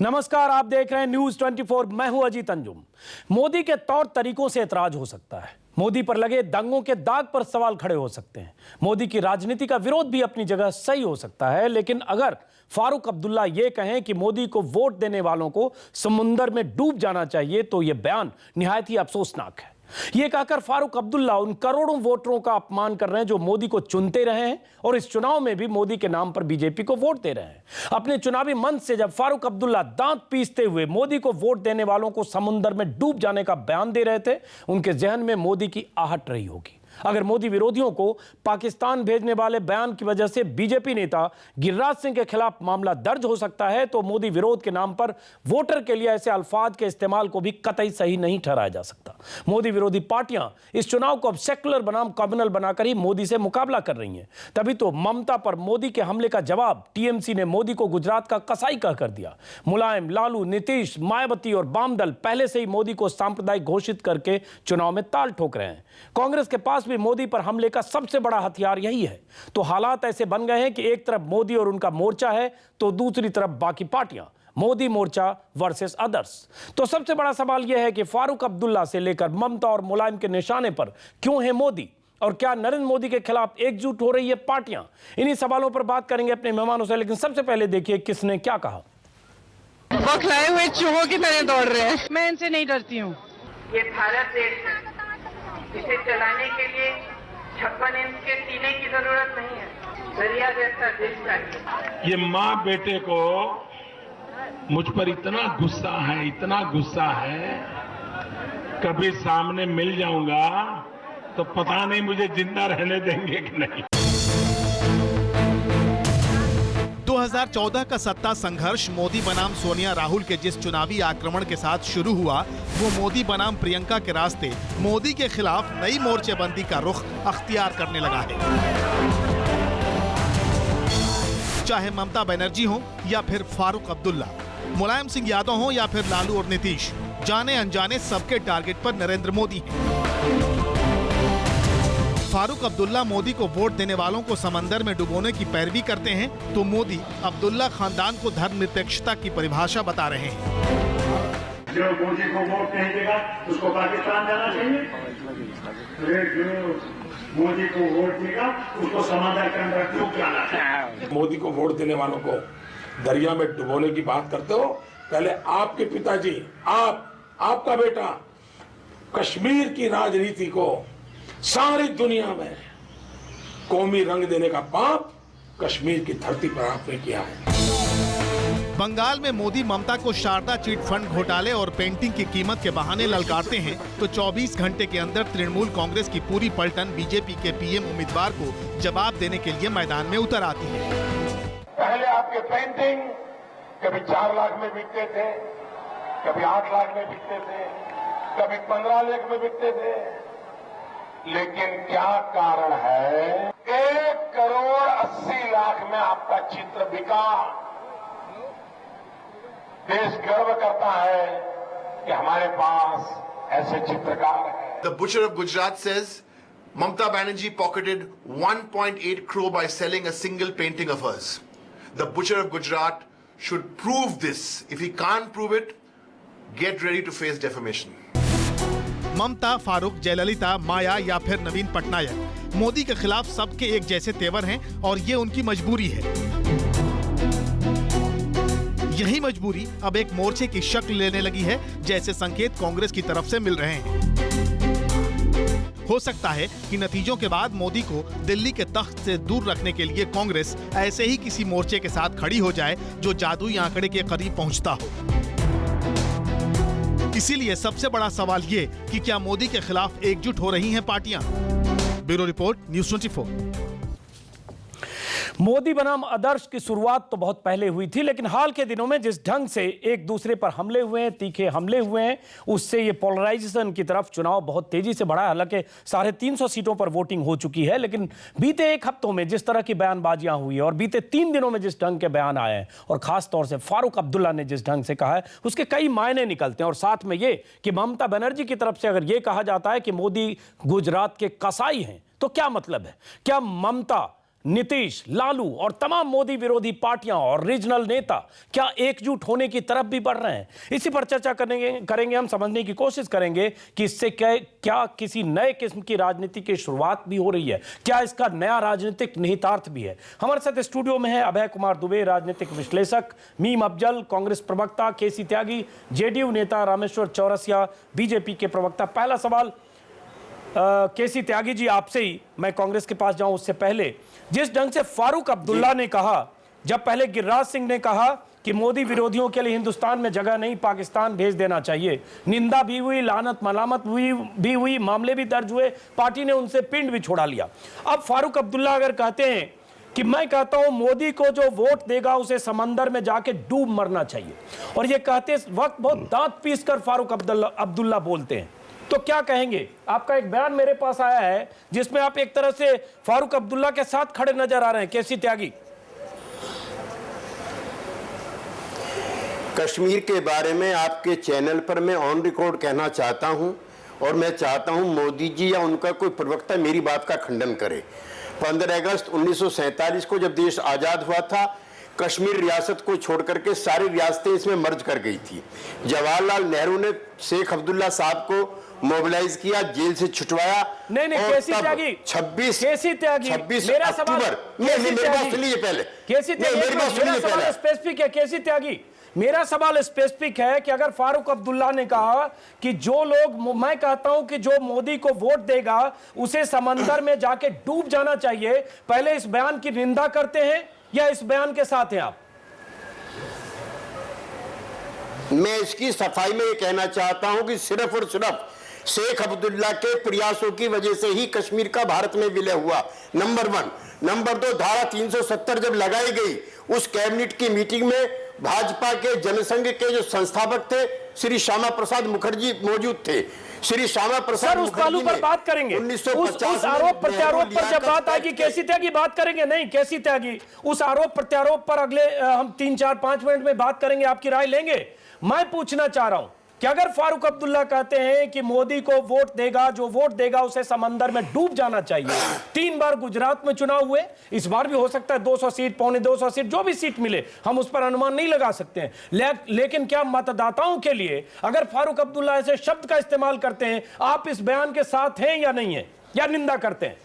नमस्कार, आप देख रहे हैं न्यूज 24। मैं हूं अजीत अंजुम। मोदी के तौर तरीकों से ऐतराज हो सकता है, मोदी पर लगे दंगों के दाग पर सवाल खड़े हो सकते हैं, मोदी की राजनीति का विरोध भी अपनी जगह सही हो सकता है। लेकिन अगर फारूक अब्दुल्ला ये कहें कि मोदी को वोट देने वालों को समुंदर में डूब जाना चाहिए, तो यह बयान निहायत ही अफसोसनाक है। यह कहकर फारूक अब्दुल्ला उन करोड़ों वोटरों का अपमान कर रहे हैं जो मोदी को चुनते रहे हैं और इस चुनाव में भी मोदी के नाम पर बीजेपी को वोट दे रहे हैं। अपने चुनावी मंच से जब फारूक अब्दुल्ला दांत पीसते हुए मोदी को वोट देने वालों को समुंदर में डूब जाने का बयान दे रहे थे, उनके जहन में मोदी की आहट रही होगी। अगर मोदी विरोधियों को पाकिस्तान भेजने वाले बयान की वजह से बीजेपी नेता गिरिराज सिंह के खिलाफ मामला दर्ज हो सकता है, तो मोदी विरोध के नाम पर वोटर के लिए ऐसे अल्फाज के इस्तेमाल को भी कतई सही नहीं ठहराया जा सकता। मोदी विरोधी पार्टियां इस चुनाव को अब सेकुलर बनाम कम्युनल बनाकर ही मोदी से मुकाबला कर रही हैं। तभी तो ममता पर मोदी के हमले का जवाब टीएमसी ने मोदी को गुजरात का कसाई कहकर दिया। मुलायम, लालू, नीतीश, मायावती और वाम दल पहले से ही मोदी को सांप्रदायिक घोषित करके चुनाव में ताल ठोक रहे हैं। कांग्रेस के पास भी मोदी पर हमले का सबसे बड़ा हथियार यही है। तो हालात ऐसे बन गए हैं कि एक तरफ मोदी और उनका मोर्चा है, तो दूसरी तरफ बाकी पार्टियां, मोदी मोर्चा वर्सेस अदर्स। तो सबसे बड़ा सवाल यह है कि फारूक अब्दुल्ला से लेकर ममता और मुलायम के निशाने पर क्यों है मोदी, और क्या नरेंद्र मोदी के खिलाफ एकजुट हो रही है पार्टियां? इन्हीं सवालों पर बात करेंगे अपने मेहमानों से। लेकिन सबसे पहले देखिए किसने क्या कहा। बौखलाए हुए चूहों की तरह दौड़ रहे हैं। मैं इनसे नहीं डरती हूँ। ये भारत देश है, इसे चलाने के लिए 56 इंच के सीने की जरूरत नहीं है, दरिया जैसा दिल चाहिए। ये माँ बेटे को मुझ पर इतना गुस्सा है, कभी सामने मिल जाऊंगा तो पता नहीं मुझे जिंदा रहने देंगे कि नहीं। 2014 का सत्ता संघर्ष मोदी बनाम सोनिया राहुल के जिस चुनावी आक्रमण के साथ शुरू हुआ, वो मोदी बनाम प्रियंका के रास्ते मोदी के खिलाफ नई मोर्चेबंदी का रुख अख्तियार करने लगा है। चाहे ममता बनर्जी हो या फिर फारूक अब्दुल्ला, मुलायम सिंह यादव हो या फिर लालू और नीतीश, जाने अनजाने सबके टारगेट पर नरेंद्र मोदी हैं। फारूक अब्दुल्ला मोदी को वोट देने वालों को समंदर में डुबोने की पैरवी करते हैं, तो मोदी अब्दुल्ला खानदान को धर्मनिरपेक्षता की परिभाषा बता रहे हैं। जो मोदी को वोट नहीं देगा उसको पाकिस्तान जाना चाहिए, जो मोदी को वोट देगा उसको समंदर के अंदर डूब जाना चाहिए। मोदी को वोट देने वालों को दरिया में डुबोने की बात करते हो। पहले आपके पिताजी, आपका बेटा कश्मीर की राजनीति को सारी दुनिया में कौमी रंग देने का पाप कश्मीर की धरती पर आपने किया है। बंगाल में मोदी ममता को शारदा चिट फंड घोटाले और पेंटिंग की कीमत के बहाने ललकारते हैं, तो 24 घंटे के अंदर तृणमूल कांग्रेस की पूरी पलटन बीजेपी के पीएम उम्मीदवार को जवाब देने के लिए मैदान में उतर आती है। पहले आपके पेंटिंग कभी 4 लाख में बिकते थे, कभी 8 लाख में बिकते थे, कभी 15 लाख में बिकते थे, लेकिन क्या कारण है 1 करोड़ 80 लाख में आपका चित्र बिका। देश गर्व करता है कि हमारे पास ऐसे चित्रकार हैं। The butcher of Gujarat says Mamata Banerjee pocketed 1.8 crore by selling a single painting of hers. The butcher of Gujarat should prove this. If he can't prove it, get ready to face defamation. ममता, फारूक, जयललिता, माया या फिर नवीन पटनायक, मोदी के खिलाफ सबके एक जैसे तेवर हैं और ये उनकी मजबूरी है। यही मजबूरी अब एक मोर्चे की शक्ल लेने लगी है, जैसे संकेत कांग्रेस की तरफ से मिल रहे हैं। हो सकता है कि नतीजों के बाद मोदी को दिल्ली के तख्त से दूर रखने के लिए कांग्रेस ऐसे ही किसी मोर्चे के साथ खड़ी हो जाए जो जादुई आंकड़े के करीब पहुंचता हो। इसीलिए सबसे बड़ा सवाल ये कि क्या मोदी के खिलाफ एकजुट हो रही हैं पार्टियां? Bureau report, news 24। मोदी बनाम आदर्श की शुरुआत तो बहुत पहले हुई थी, लेकिन हाल के दिनों में जिस ढंग से एक दूसरे पर हमले हुए हैं, तीखे हमले हुए हैं, उससे ये पोलराइजेशन की तरफ चुनाव बहुत तेजी से बढ़ा है। हालांकि 350 सीटों पर वोटिंग हो चुकी है, लेकिन बीते 1 हफ्तों में जिस तरह की बयानबाजियां हुई और बीते 3 दिनों में जिस ढंग के बयान आए हैं, और खास तौर से फारूक अब्दुल्ला ने जिस ढंग से कहा है, उसके कई मायने निकलते हैं। और साथ में ये कि ममता बनर्जी की तरफ से अगर ये कहा जाता है कि मोदी गुजरात के कसाई हैं, तो क्या मतलब है? क्या ममता नीतीश, लालू और तमाम मोदी विरोधी पार्टियां और रीजनल नेता क्या एकजुट होने की तरफ भी बढ़ रहे हैं? इसी पर चर्चा करेंगे हम, समझने की कोशिश करेंगे कि इससे क्या किसी नए किस्म की राजनीति की शुरुआत भी हो रही है, क्या इसका नया राजनीतिक निहितार्थ भी है। हमारे साथ स्टूडियो में है अभय कुमार दुबे, राजनीतिक विश्लेषक, मीम अफजल, कांग्रेस प्रवक्ता केसी त्यागी, जेडीयू नेता रामेश्वर चौरसिया, बीजेपी के प्रवक्ता। पहला सवाल केसी त्यागी जी आपसे ही, मैं कांग्रेस के पास जाऊं उससे पहले, जिस ढंग से फारूक अब्दुल्ला ने कहा, जब पहले गिरिराज सिंह ने कहा कि मोदी विरोधियों के लिए हिंदुस्तान में जगह नहीं, पाकिस्तान भेज देना चाहिए, निंदा भी हुई, लानत मलामत भी हुई, मामले भी दर्ज हुए, पार्टी ने उनसे पिंड भी छोड़ा लिया। अब फारूक अब्दुल्ला अगर कहते हैं कि मैं कहता हूं मोदी को जो वोट देगा उसे समंदर में जाके डूब मरना चाहिए, और ये कहते वक्त बहुत दांत पीस कर फारूक अब्दुल्ला बोलते हैं, तो क्या कहेंगे? आपका एक बयान मेरे पास आया है जिसमें आप एक तरह से फारूक अब्दुल्ला के साथ खड़े नजर आ रहे हैं। केसी त्यागी, कश्मीर के बारे में आपके चैनल पर मैं ऑन रिकॉर्ड कहना चाहता हूं, और मैं चाहता हूं मोदी जी या उनका कोई प्रवक्ता मेरी बात का खंडन करे। 15 अगस्त 1947 को जब देश आजाद हुआ था, कश्मीर रियासत को छोड़कर के सारी रियासतें इसमें मर्ज कर गई थी। जवाहरलाल नेहरू ने शेख अब्दुल्ला साहब को मोबिलाइज किया, जेल से छुटवाया। नहीं केसी त्यागी, 26 मेरा सवाल स्पेसिफिक है। केसी त्यागी, मेरा सवाल स्पेसिफिक है कि अगर फारूक अब्दुल्ला ने कहा कि जो लोग, मैं कहता हूं कि जो मोदी को वोट देगा उसे समंदर में जाके डूब जाना चाहिए, पहले इस बयान की निंदा करते हैं या इस बयान के साथ हैं आप? मैं इसकी सफाई में ये कहना चाहता हूं कि सिर्फ और सिर्फ शेख अब्दुल्ला के प्रयासों की वजह से ही कश्मीर का भारत में विलय हुआ, नंबर 1। नंबर 2, धारा 370 जब लगाई गई, उस कैबिनेट की मीटिंग में भाजपा के जनसंघ के जो संस्थापक थे श्री श्यामा प्रसाद मुखर्जी मौजूद थे। श्री श्यामा प्रसाद उस पहलू पर बात करेंगे, उस आरोप प्रत्यारोप पर जब बात आएगी केसी त्यागी बात करेंगे। नहीं केसी त्यागी, उस आरोप प्रत्यारोप पर अगले हम 3-4-5 मिनट में बात करेंगे, आपकी राय लेंगे। मैं पूछना चाह रहा हूं कि अगर फारूक अब्दुल्ला कहते हैं कि मोदी को वोट देगा, जो वोट देगा उसे समंदर में डूब जाना चाहिए। 3 बार गुजरात में चुनाव हुए, इस बार भी हो सकता है 200 सीट, 250 सीट, जो भी सीट मिले, हम उस पर अनुमान नहीं लगा सकते हैं। लेकिन क्या मतदाताओं के लिए अगर फारूक अब्दुल्ला ऐसे शब्द का इस्तेमाल करते हैं, आप इस बयान के साथ हैं या नहीं है, या निंदा करते हैं?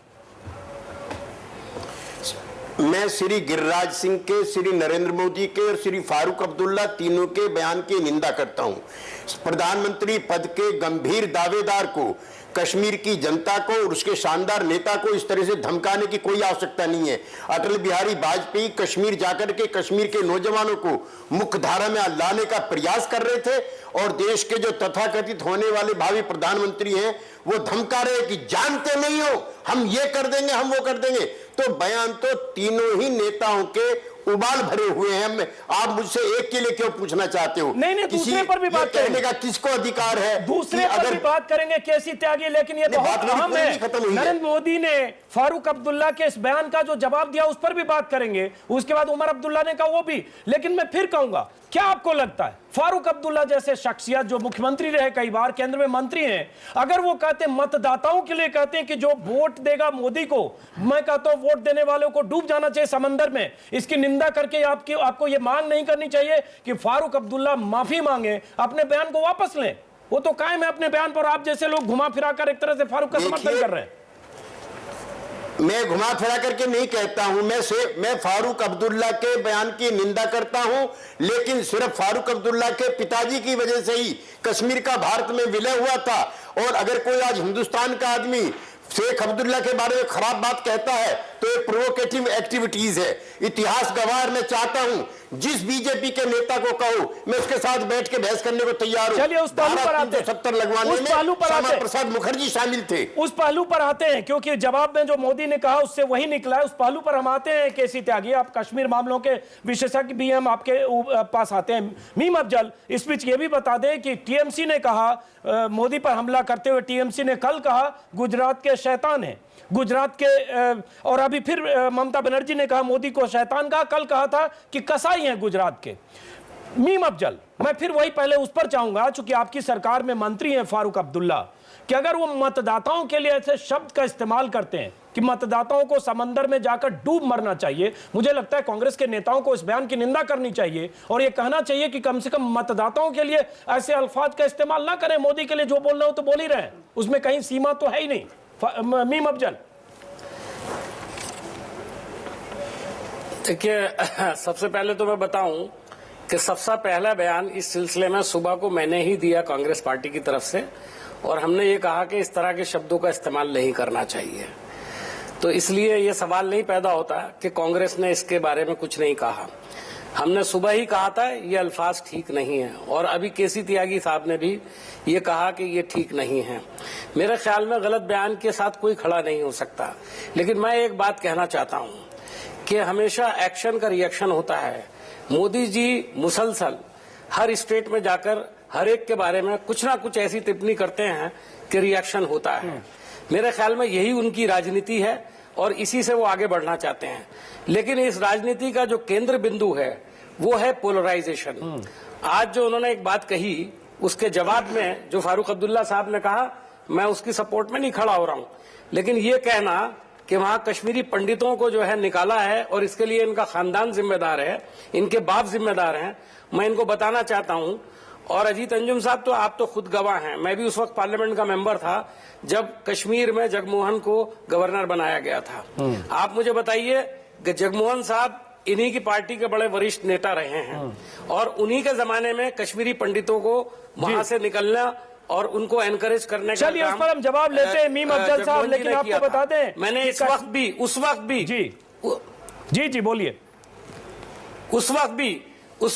मैं श्री गिरिराज सिंह के, श्री नरेंद्र मोदी के और श्री फारूक अब्दुल्ला तीनों के बयान की निंदा करता हूं। प्रधानमंत्री पद के गंभीर दावेदार को, कश्मीर की जनता को और उसके शानदार नेता को इस तरह से धमकाने की कोई आवश्यकता नहीं है। अटल बिहारी वाजपेयी कश्मीर जाकर के कश्मीर के नौजवानों को मुख्य धारा में लाने का प्रयास कर रहे थे, और देश के जो तथाकथित होने वाले भावी प्रधानमंत्री हैं वो धमका रहे हैं कि जानते नहीं हो, हम ये कर देंगे, हम वो कर देंगे। तो बयान तो तीनों ही नेताओं के उबाल भरे हुए हैं। आप मुझसे एक के लिए क्यों पूछना चाहते हो? नहीं दूसरे पर भी बात करने का किसको अधिकार है? दूसरे पर भी बात करेंगे केसी त्यागी, लेकिन ये बहुत अहम है। नरेंद्र मोदी ने फारूक अब्दुल्ला के इस बयान का जो जवाब दिया उस पर भी बात करेंगे, उसके बाद उमर अब्दुल्ला ने कहा वो भी। लेकिन मैं फिर कहूंगा, क्या आपको लगता है फारूक अब्दुल्ला जैसे शख्सियत जो मुख्यमंत्री रहे, कई बार केंद्र में मंत्री हैं, अगर वो कहते मतदाताओं के लिए कहते हैं कि जो वोट देगा मोदी को, मैं कहता हूं वोट देने वालों को डूब जाना चाहिए समंदर में, इसकी निंदा करके आपको ये मांग नहीं करनी चाहिए कि फारूक अब्दुल्ला माफी मांगे, अपने बयान को वापस लें? वो तो कायम है अपने बयान पर, आप जैसे लोग घुमा फिरा कर एक तरह से फारूक का समर्थन कर रहे हैं। मैं घुमा फिरा करके नहीं कहता हूं, मैं फारूक अब्दुल्ला के बयान की निंदा करता हूं, लेकिन सिर्फ फारूक अब्दुल्ला के पिताजी की वजह से ही कश्मीर का भारत में विलय हुआ था। और अगर कोई आज हिंदुस्तान का आदमी शेख अब्दुल्ला के बारे में खराब बात कहता है तो ये प्रोवोकेटिव एक्टिविटीज है। इतिहास गवाह, मैं चाहता हूं जिस बीजेपी के नेता को कहो मैं उसके साथ बैठ के बहस करने को तैयार हूं। चलिए उस पहलू पर आते हैं, 70 लगवाने में श्यामा प्रसाद मुखर्जी शामिल थे। उस पहलू पर आते हैं, क्योंकि जवाब में जो मोदी ने कहा उससे वही निकला है। उस पहलू पर हम आते हैं। केसी त्यागी, आप कश्मीर मामलों के विशेषज्ञ भी, हम आपके पास आते हैं। मीम अफजल, इस बीच ये भी बता दें कि टीएमसी ने कहा, मोदी पर हमला करते हुए टीएमसी ने कल कहा गुजरात के शैतान है, गुजरात के, और अभी फिर ममता बनर्जी ने कहा मोदी को शैतान कहा, कल कहा था कि कसाई हैं गुजरात के। मीम अफजल, मैं फिर वही पहले उस पर चाहूंगा, चूंकि आपकी सरकार में मंत्री हैं फारूक अब्दुल्ला, कि अगर वो मतदाताओं के लिए ऐसे शब्द का इस्तेमाल करते हैं कि मतदाताओं को समंदर में जाकर डूब मरना चाहिए, मुझे लगता है कांग्रेस के नेताओं को इस बयान की निंदा करनी चाहिए और ये कहना चाहिए कि कम से कम मतदाताओं के लिए ऐसे अल्फाज का इस्तेमाल ना करें। मोदी के लिए जो बोल रहे हो तो बोल ही रहे हैं, उसमें कहीं सीमा तो है ही नहीं। मीम अफजल, देखिए, सबसे पहले तो मैं बताऊं कि सबसे पहला बयान इस सिलसिले में सुबह को मैंने ही दिया कांग्रेस पार्टी की तरफ से, और हमने ये कहा कि इस तरह के शब्दों का इस्तेमाल नहीं करना चाहिए। तो इसलिए ये सवाल नहीं पैदा होता कि कांग्रेस ने इसके बारे में कुछ नहीं कहा। हमने सुबह ही कहा था ये अल्फाज ठीक नहीं है, और अभी केसी त्यागी साहब ने भी ये कहा कि ये ठीक नहीं है। मेरे ख्याल में गलत बयान के साथ कोई खड़ा नहीं हो सकता, लेकिन मैं एक बात कहना चाहता हूं कि हमेशा एक्शन का रिएक्शन होता है। मोदी जी मुसलसल हर स्टेट में जाकर हर एक के बारे में कुछ ना कुछ ऐसी टिप्पणी करते हैं कि रिएक्शन होता है। मेरे ख्याल में यही उनकी राजनीति है और इसी से वो आगे बढ़ना चाहते हैं। लेकिन इस राजनीति का जो केंद्र बिंदु है वो है पोलराइजेशन। आज जो उन्होंने एक बात कही, उसके जवाब में जो फारूक अब्दुल्ला साहब ने कहा, मैं उसकी सपोर्ट में नहीं खड़ा हो रहा हूं, लेकिन ये कहना कि वहां कश्मीरी पंडितों को जो है निकाला है और इसके लिए इनका खानदान जिम्मेदार है, इनके बाप जिम्मेदार हैं, मैं इनको बताना चाहता हूं। और अजीत अंजुम साहब, तो आप तो खुद गवाह हैं, मैं भी उस वक्त पार्लियामेंट का मेंबर था जब कश्मीर में जगमोहन को गवर्नर बनाया गया था। आप मुझे बताइए कि जगमोहन साहब इन्हीं की पार्टी के बड़े वरिष्ठ नेता रहे हैं, और उन्हीं के जमाने में कश्मीरी पंडितों को वहां से निकलना और उनको एनकरेज करने का चलिए उस पर हम जवाब लेते हैं मीम अफजल साहब, लेकिन आपको बता दें मैंने उस वक्त भी जी बोलिए। उस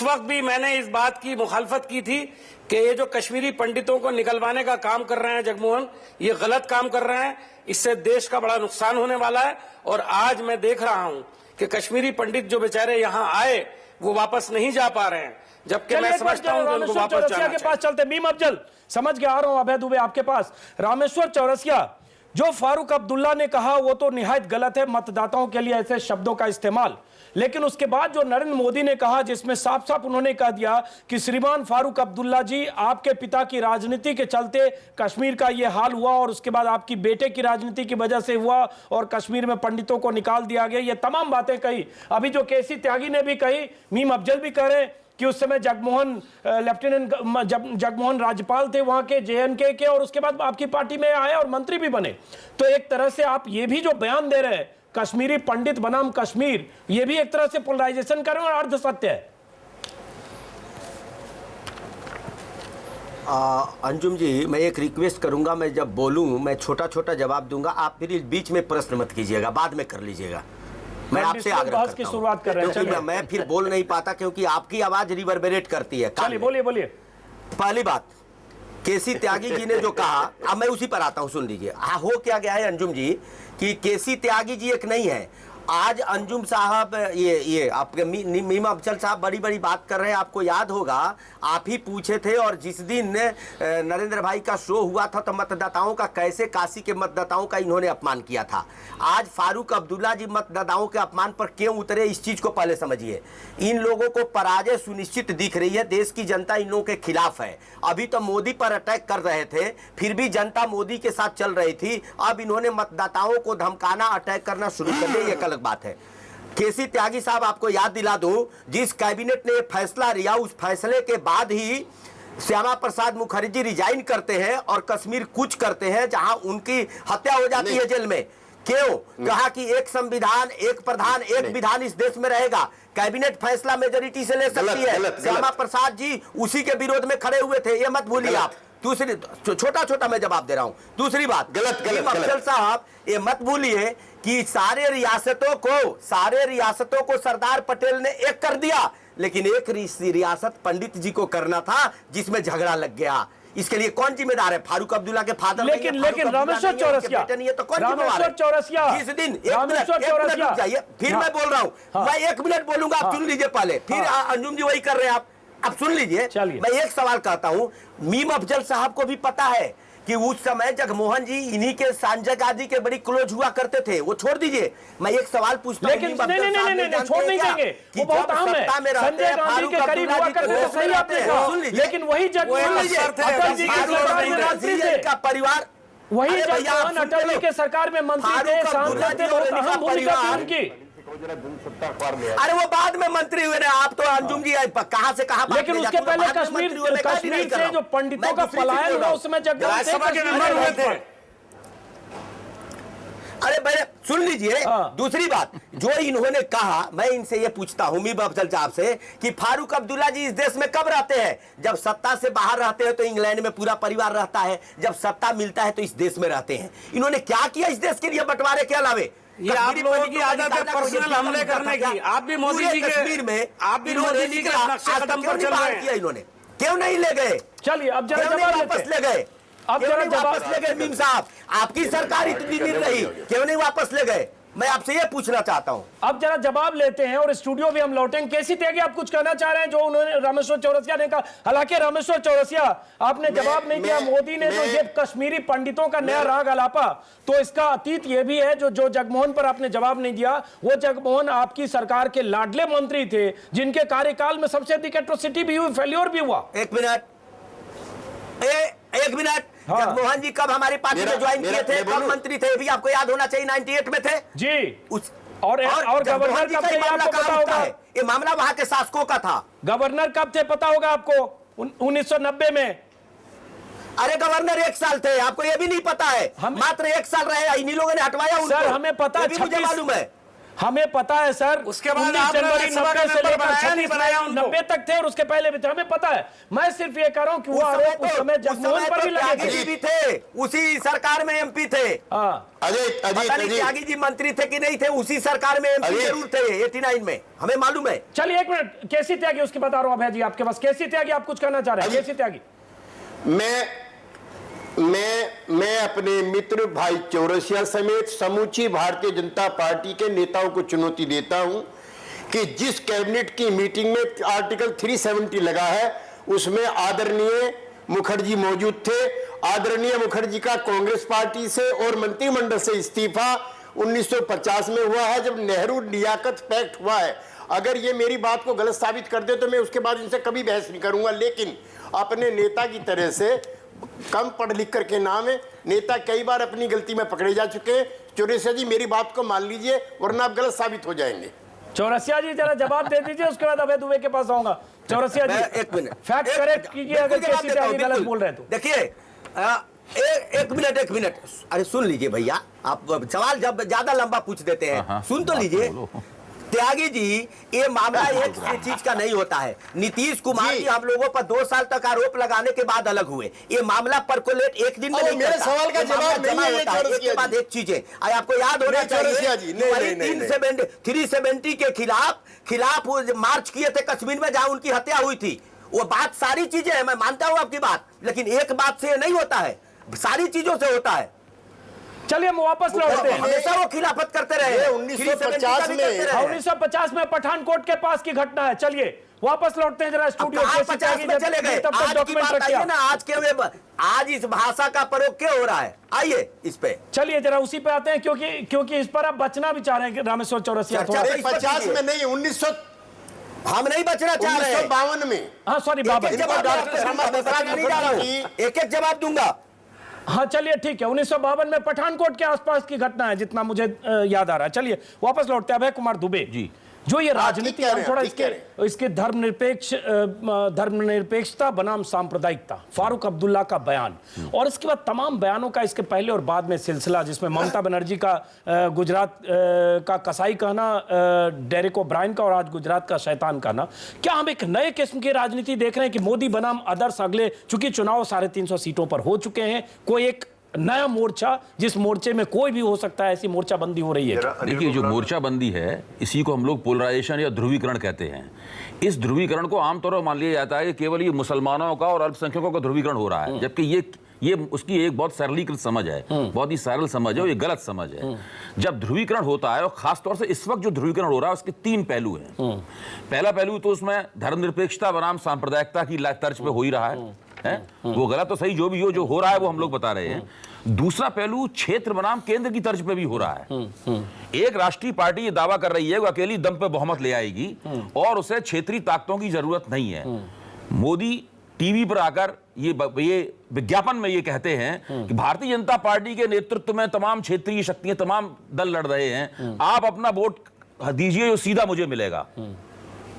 वक्त भी मैंने इस बात की मुखालफत की थी कि ये जो कश्मीरी पंडितों को निकलवाने का काम कर रहे हैं जगमोहन, ये गलत काम कर रहे हैं, इससे देश का बड़ा नुकसान होने वाला है। और आज मैं देख रहा हूं कि कश्मीरी पंडित जो बेचारे यहां आए वो वापस नहीं जा पा रहे हैं, जबकि मैं समझता हूं कि उनको वापस जाना के पास चलते। मीम अफजल, समझ के आ रहा हूं, अभय दुबे आपके पास। रामेश्वर चौरसिया, जो फारूक अब्दुल्ला ने कहा वो तो निहायत गलत है, मतदाताओं के लिए ऐसे शब्दों का इस्तेमाल, लेकिन उसके बाद जो नरेंद्र मोदी ने कहा, जिसमें साफ साफ उन्होंने कह दिया कि श्रीमान फारूक अब्दुल्ला जी, आपके पिता की राजनीति के चलते कश्मीर का ये हाल हुआ और उसके बाद आपकी बेटे की राजनीति की वजह से हुआ और कश्मीर में पंडितों को निकाल दिया गया, ये तमाम बातें कही। अभी जो केसी त्यागी ने भी कही, मीम अफजल भी कह रहे हैं कि उस समय जगमोहन लेफ्टिनेंट जगमोहन राज्यपाल थे वहां के JNK के, और उसके बाद आपकी पार्टी में आए और मंत्री भी बने। तो एक तरह से आप ये भी जो बयान दे रहे हैं कश्मीरी पंडित बनाम कश्मीर, ये भी एक तरह से पोलराइजेशन कर रहे हैं और अर्ध सत्य है। अंजुम जी, मैं एक रिक्वेस्ट करूंगा, मैं जब बोलूं मैं छोटा छोटा जवाब दूंगा, आप फिर बीच में प्रश्न मत कीजिएगा, बाद में कर लीजिएगा। मैं आपसे आग्रह करता हूं, शुरुआत कर रहे हैं, मैं फिर बोल नहीं पाता क्योंकि आपकी आवाज रिवर्बरेट करती है। चलिए बोलिए। पहली बात, केसी त्यागी जी ने जो कहा, अब मैं उसी पर आता हूं, सुन लीजिए। हो क्या गया है अंजुम जी कि केसी त्यागी जी एक नहीं है, आज अंजुम साहब ये आपके मीम अफजल साहब बड़ी बड़ी बात कर रहे हैं। आपको याद होगा, आप ही पूछे थे, और जिस दिन नरेंद्र भाई का शो हुआ था तो मतदाताओं का कैसे काशी के मतदाताओं का इन्होंने अपमान किया था। आज फारूक अब्दुल्ला जी मतदाताओं के अपमान पर क्यों उतरे, इस चीज को पहले समझिए। इन लोगों को पराजय सुनिश्चित दिख रही है, देश की जनता इन लोगों के खिलाफ है। अभी तो मोदी पर अटैक कर रहे थे, फिर भी जनता मोदी के साथ चल रही थी, अब इन्होंने मतदाताओं को धमकाना, अटैक करना शुरू कर दिया, ये गलत बात है। केसी त्यागी साहब, आपको याद दिला दूं, जिस कैबिनेट ने फैसला लिया उस फैसले के बाद ही श्यामा प्रसाद मुखर्जी रिजाइन करते हैं और कश्मीर कूच करते हैं, जहां उनकी हत्या हो जाती है जेल में। क्यों? कहा कि एक संविधान, एक प्रधान, एक विधान इस देश में रहेगा, कैबिनेट फैसला मेजोरिटी से ले सकती है। श्यामा प्रसाद जी उसी के विरोध में खड़े हुए थे, ये मत भूलिए आप। दूसरी, छोटा छोटा मैं जवाब दे रहा हूं। दूसरी बात, गलत साहब, ये मत भूलिए कि सारे रियासतों को सरदार पटेल ने एक कर दिया, लेकिन एक रियासत पंडित जी को करना था जिसमें झगड़ा लग गया। इसके लिए कौन जिम्मेदार है? फारूक अब्दुल्ला के फादर। लेकिन रामेश्वर चौरसिया, तो कौन जिम्मेदार? जिस दिन फिर मैं बोल रहा हूं, मैं 1 मिनट बोलूंगा, आप सुन लीजिए पहले, फिर अंजुम जी वही कर रहे हैं आप। अब सुन लीजिए, मैं एक सवाल कहता हूं, मीम अफजल साहब को भी पता है कि उस समय जगमोहन जी इन्हीं के संजय गांधी के बड़ी क्लोज हुआ करते थे, वो छोड़ दीजिए। मैं एक सवाल पूछता हूं, लेकिन नहीं छोड़ नहीं देंगे, वो बहुत अहम है। संजय गांधी के करीब हुआ करते थे, सही आपने कहा, लेकिन वही जगमोहन अटल जी की सरकार में मंत्री थे, का परिवार, वही जगमोहन अटल जी के सरकार में मंत्री थे, सांसद थे, बहुत अहम भूमिका थी उनकी। अरे वो बाद में मंत्री हुए ना, आप तो अंजुम जी कहां से कहां, लेकिन उसके पहले कश्मीर से जो पंडितों का पलायन हुआ उसमें जगमोहन थे। अरे भाई सुन लीजिए, दूसरी बात जो इन्होंने कहा, मैं इनसे ये पूछता हूं मीर अफजल साहब से कि फारूक अब्दुल्ला जी इस देश में कब रहते हैं? जब सत्ता से बाहर रहते हैं तो इंग्लैंड में पूरा परिवार रहता है, जब सत्ता मिलता है तो इस देश में रहते हैं। इन्होंने क्या किया इस देश के लिए बंटवारे के अलावे? ये आप लोगों की आदत है पर्सनल हमले करने की। आप भी मोदी जी के कश्मीर में, आप भी मोदी जी के नक्शे कदम पर चल रहे हैं। इन्होंने क्यों नहीं ले गए? चलिए अब जरा वापस ले गए, अब क्यों जरा नहीं वापस ले गए? मीम साहब, आपकी सरकार इतनी नीर रही, क्यों नहीं वापस ले गए? मैं आपसे ये पूछना चाहता हूं। अब जरा जवाब लेते हैं और स्टूडियो भी हम लौटेंगे। कैसी त्यागी आप कुछ कहना चाह रहे हैं जो उन्होंने रामेश्वर चौरसिया ने कहा? हालांकि रामेश्वर चौरसिया आपने जवाब नहीं दिया। मोदी ने जो ये कश्मीरी पंडितों का नया राग अलापा, तो इसका अतीत ये भी है जो जगमोहन पर आपने जवाब नहीं दिया। वो जगमोहन आपकी सरकार के लाडले मंत्री थे जिनके कार्यकाल में सबसे अधिक एट्रोसिटी भी हुई, फेल्योर भी हुआ। एक मिनट, जगमोहन जी कब हमारी पार्टी में ज्वाइन किए थे, कब मंत्री थे? भी आपको याद होना चाहिए, 98 में थे जी। और गवर्नर जगमोहन जी कब का थे ये मामला आपको कहाँ पता होता होगा? है? ये मामला वहां के शासकों का था। गवर्नर कब थे पता होगा आपको? 1990 में। अरे गवर्नर 1 साल थे, आपको ये भी नहीं पता है? मात्र 1 साल रहे, इन्हीं लोगों ने हटवाया उनको। सर हमें पता है, मुझे मालूम है, हमें पता है सर। उसके बाद 19 जनवरी 90 से लेकर 90 तक थे और उसके पहले भी थे, हमें पता है। मैं सिर्फ ये कह रहा हूं कि वो आरोप उस समय जगमोहन पर भी लगे थे। भी थे, उसी सरकार में एमपी थे। त्यागी जी मंत्री थे कि नहीं थे? उसी सरकार में एमपी जरूर थे 89 में, हमें मालूम है। चलिए एक मिनट, केसी त्यागी उसकी बता रहा हूं अभय जी आपके पास। केसी त्यागी आप कुछ कहना चाह रहे हैं? केसी त्यागी। मैं अपने मित्र भाई चौरसिया समेत समूची भारतीय जनता पार्टी के नेताओं को चुनौती देता हूं कि जिस कैबिनेट की मीटिंग में आर्टिकल 370 लगा है उसमें आदरणीय मुखर्जी मौजूद थे। आदरणीय मुखर्जी का कांग्रेस पार्टी से और मंत्रिमंडल से इस्तीफा 1950 में हुआ है, जब नेहरू लियाकत पैक्ट हुआ है। अगर ये मेरी बात को गलत साबित कर दे तो मैं उसके बाद इनसे कभी बहस नहीं करूंगा, लेकिन अपने नेता की तरह से कम पढ़ लिख कर के नाम है, नेता कई बार अपनी गलती में पकड़े जा चुके हैं। चौरसिया जी मेरी बात को मान लीजिए, वरना आप गलत साबित हो जाएंगे। चौरसिया जी जरा जवाब दे दीजिए, उसके बाद अभय दुबे के पास आऊंगा। चौरसिया जी एक मिनट, फैक्ट करेक्ट कीजिए अगर केसी त्यागी गलत बोल रहे हैं तो। देखिए एक मिनट, अरे सुन लीजिए भैया, आप सवाल जब ज्यादा लंबा पूछ देते हैं, सुन तो लीजिए। त्यागी जी, ये मामला एक चीज का नहीं होता है। नीतीश कुमार जी हम लोगों पर 2 साल तक आरोप लगाने के बाद अलग हुए। ये मामला परकोलेट एक दिन में नहीं मेरे सवाल का जवाब नहीं है। एक के बाद एक चीजें आपको याद होना चाहिए। 370 के खिलाफ मार्च किए थे कश्मीर में, जहां उनकी हत्या हुई थी। वो बात सारी चीजें है, मैं मानता हूं आपकी बात, लेकिन एक बात से नहीं होता है, सारी चीजों से होता है। चलिए हम वापस लौटते हैं। हमेशा वो खिलाफत करते रहे। 1950 में पठानकोट के पास की घटना है। चलिए वापस लौटते हैं जरा स्टूडियो। 50 में चले गए, तब तक डॉक्यूमेंट रखिए ना। आज इस भाषा का प्रयोग क्यों हो रहा है? आइए इस पे चलिए जरा उसी पे आते हैं, क्योंकि इस पर आप बचना भी चाह रहे हैं रामेश्वर चौरसिया। 50 में नहीं, 1900 हम नहीं बचना चाह रहे हैं, 1952 में। हाँ सॉरी बाबा, एक जवाब दूंगा। हाँ चलिए ठीक है। 1952 में पठानकोट के आसपास की घटना है जितना मुझे याद आ रहा है। चलिए वापस लौटते हैं अभय कुमार दुबे जी। जो ये राजनीति थोड़ा इसके धर्मनिरपेक्षता बनाम सांप्रदायिकता, फारूक अब्दुल्ला का बयान और इसके बाद तमाम बयानों का इसके पहले और बाद में सिलसिला, जिसमें ममता बनर्जी का गुजरात का कसाई कहना, डेरेक ओब्रायन का और आज गुजरात का शैतान कहना। क्या हम एक नए किस्म की राजनीति देख रहे हैं कि मोदी बनाम अदर्स अगले, चूंकि चुनाव 350 सीटों पर हो चुके हैं, कोई एक नया मोर्चा जिस मोर्चे में कोई भी हो सकता है, ऐसी मोर्चाबंदी हो रही है? देखिए जो मोर्चाबंदी है इसी को हम लोग पोलराइजेशन या ध्रुवीकरण कहते हैं। इस ध्रुवीकरण को आमतौर पर मान लिया जाता है कि केवल ये मुसलमानों का और अल्पसंख्यकों का ध्रुवीकरण हो रहा है, जबकि ये उसकी एक बहुत सरलीकृत समझ है, बहुत ही सरल समझ है, ये गलत समझ है। जब ध्रुवीकरण होता है, और खासतौर से इस वक्त जो ध्रुवीकरण हो रहा है उसके 3 पहलू हैं। पहला पहलू तो उसमें धर्मनिरपेक्षता बनाम सांप्रदायिकता की तर्ज पे हो ही रहा है। है, वो गलत तो सही जो भी हो, जो हो रहा है वो हम लोग बता रहे हैं। दूसरा पहलू क्षेत्र बनाम केंद्र की तर्ज पे भी हो रहा है। एक राष्ट्रीय पार्टी ये दावा कर रही है वो अकेली दम पे बहुमत ले आएगी और उसे क्षेत्रीय ताकतों की जरूरत नहीं है। मोदी टीवी पर आकर ये विज्ञापन में ये कहते हैं कि भारतीय जनता पार्टी के नेतृत्व में तमाम क्षेत्रीय शक्तियां, तमाम दल लड़ रहे हैं, आप अपना वोट दीजिए जो सीधा मुझे मिलेगा।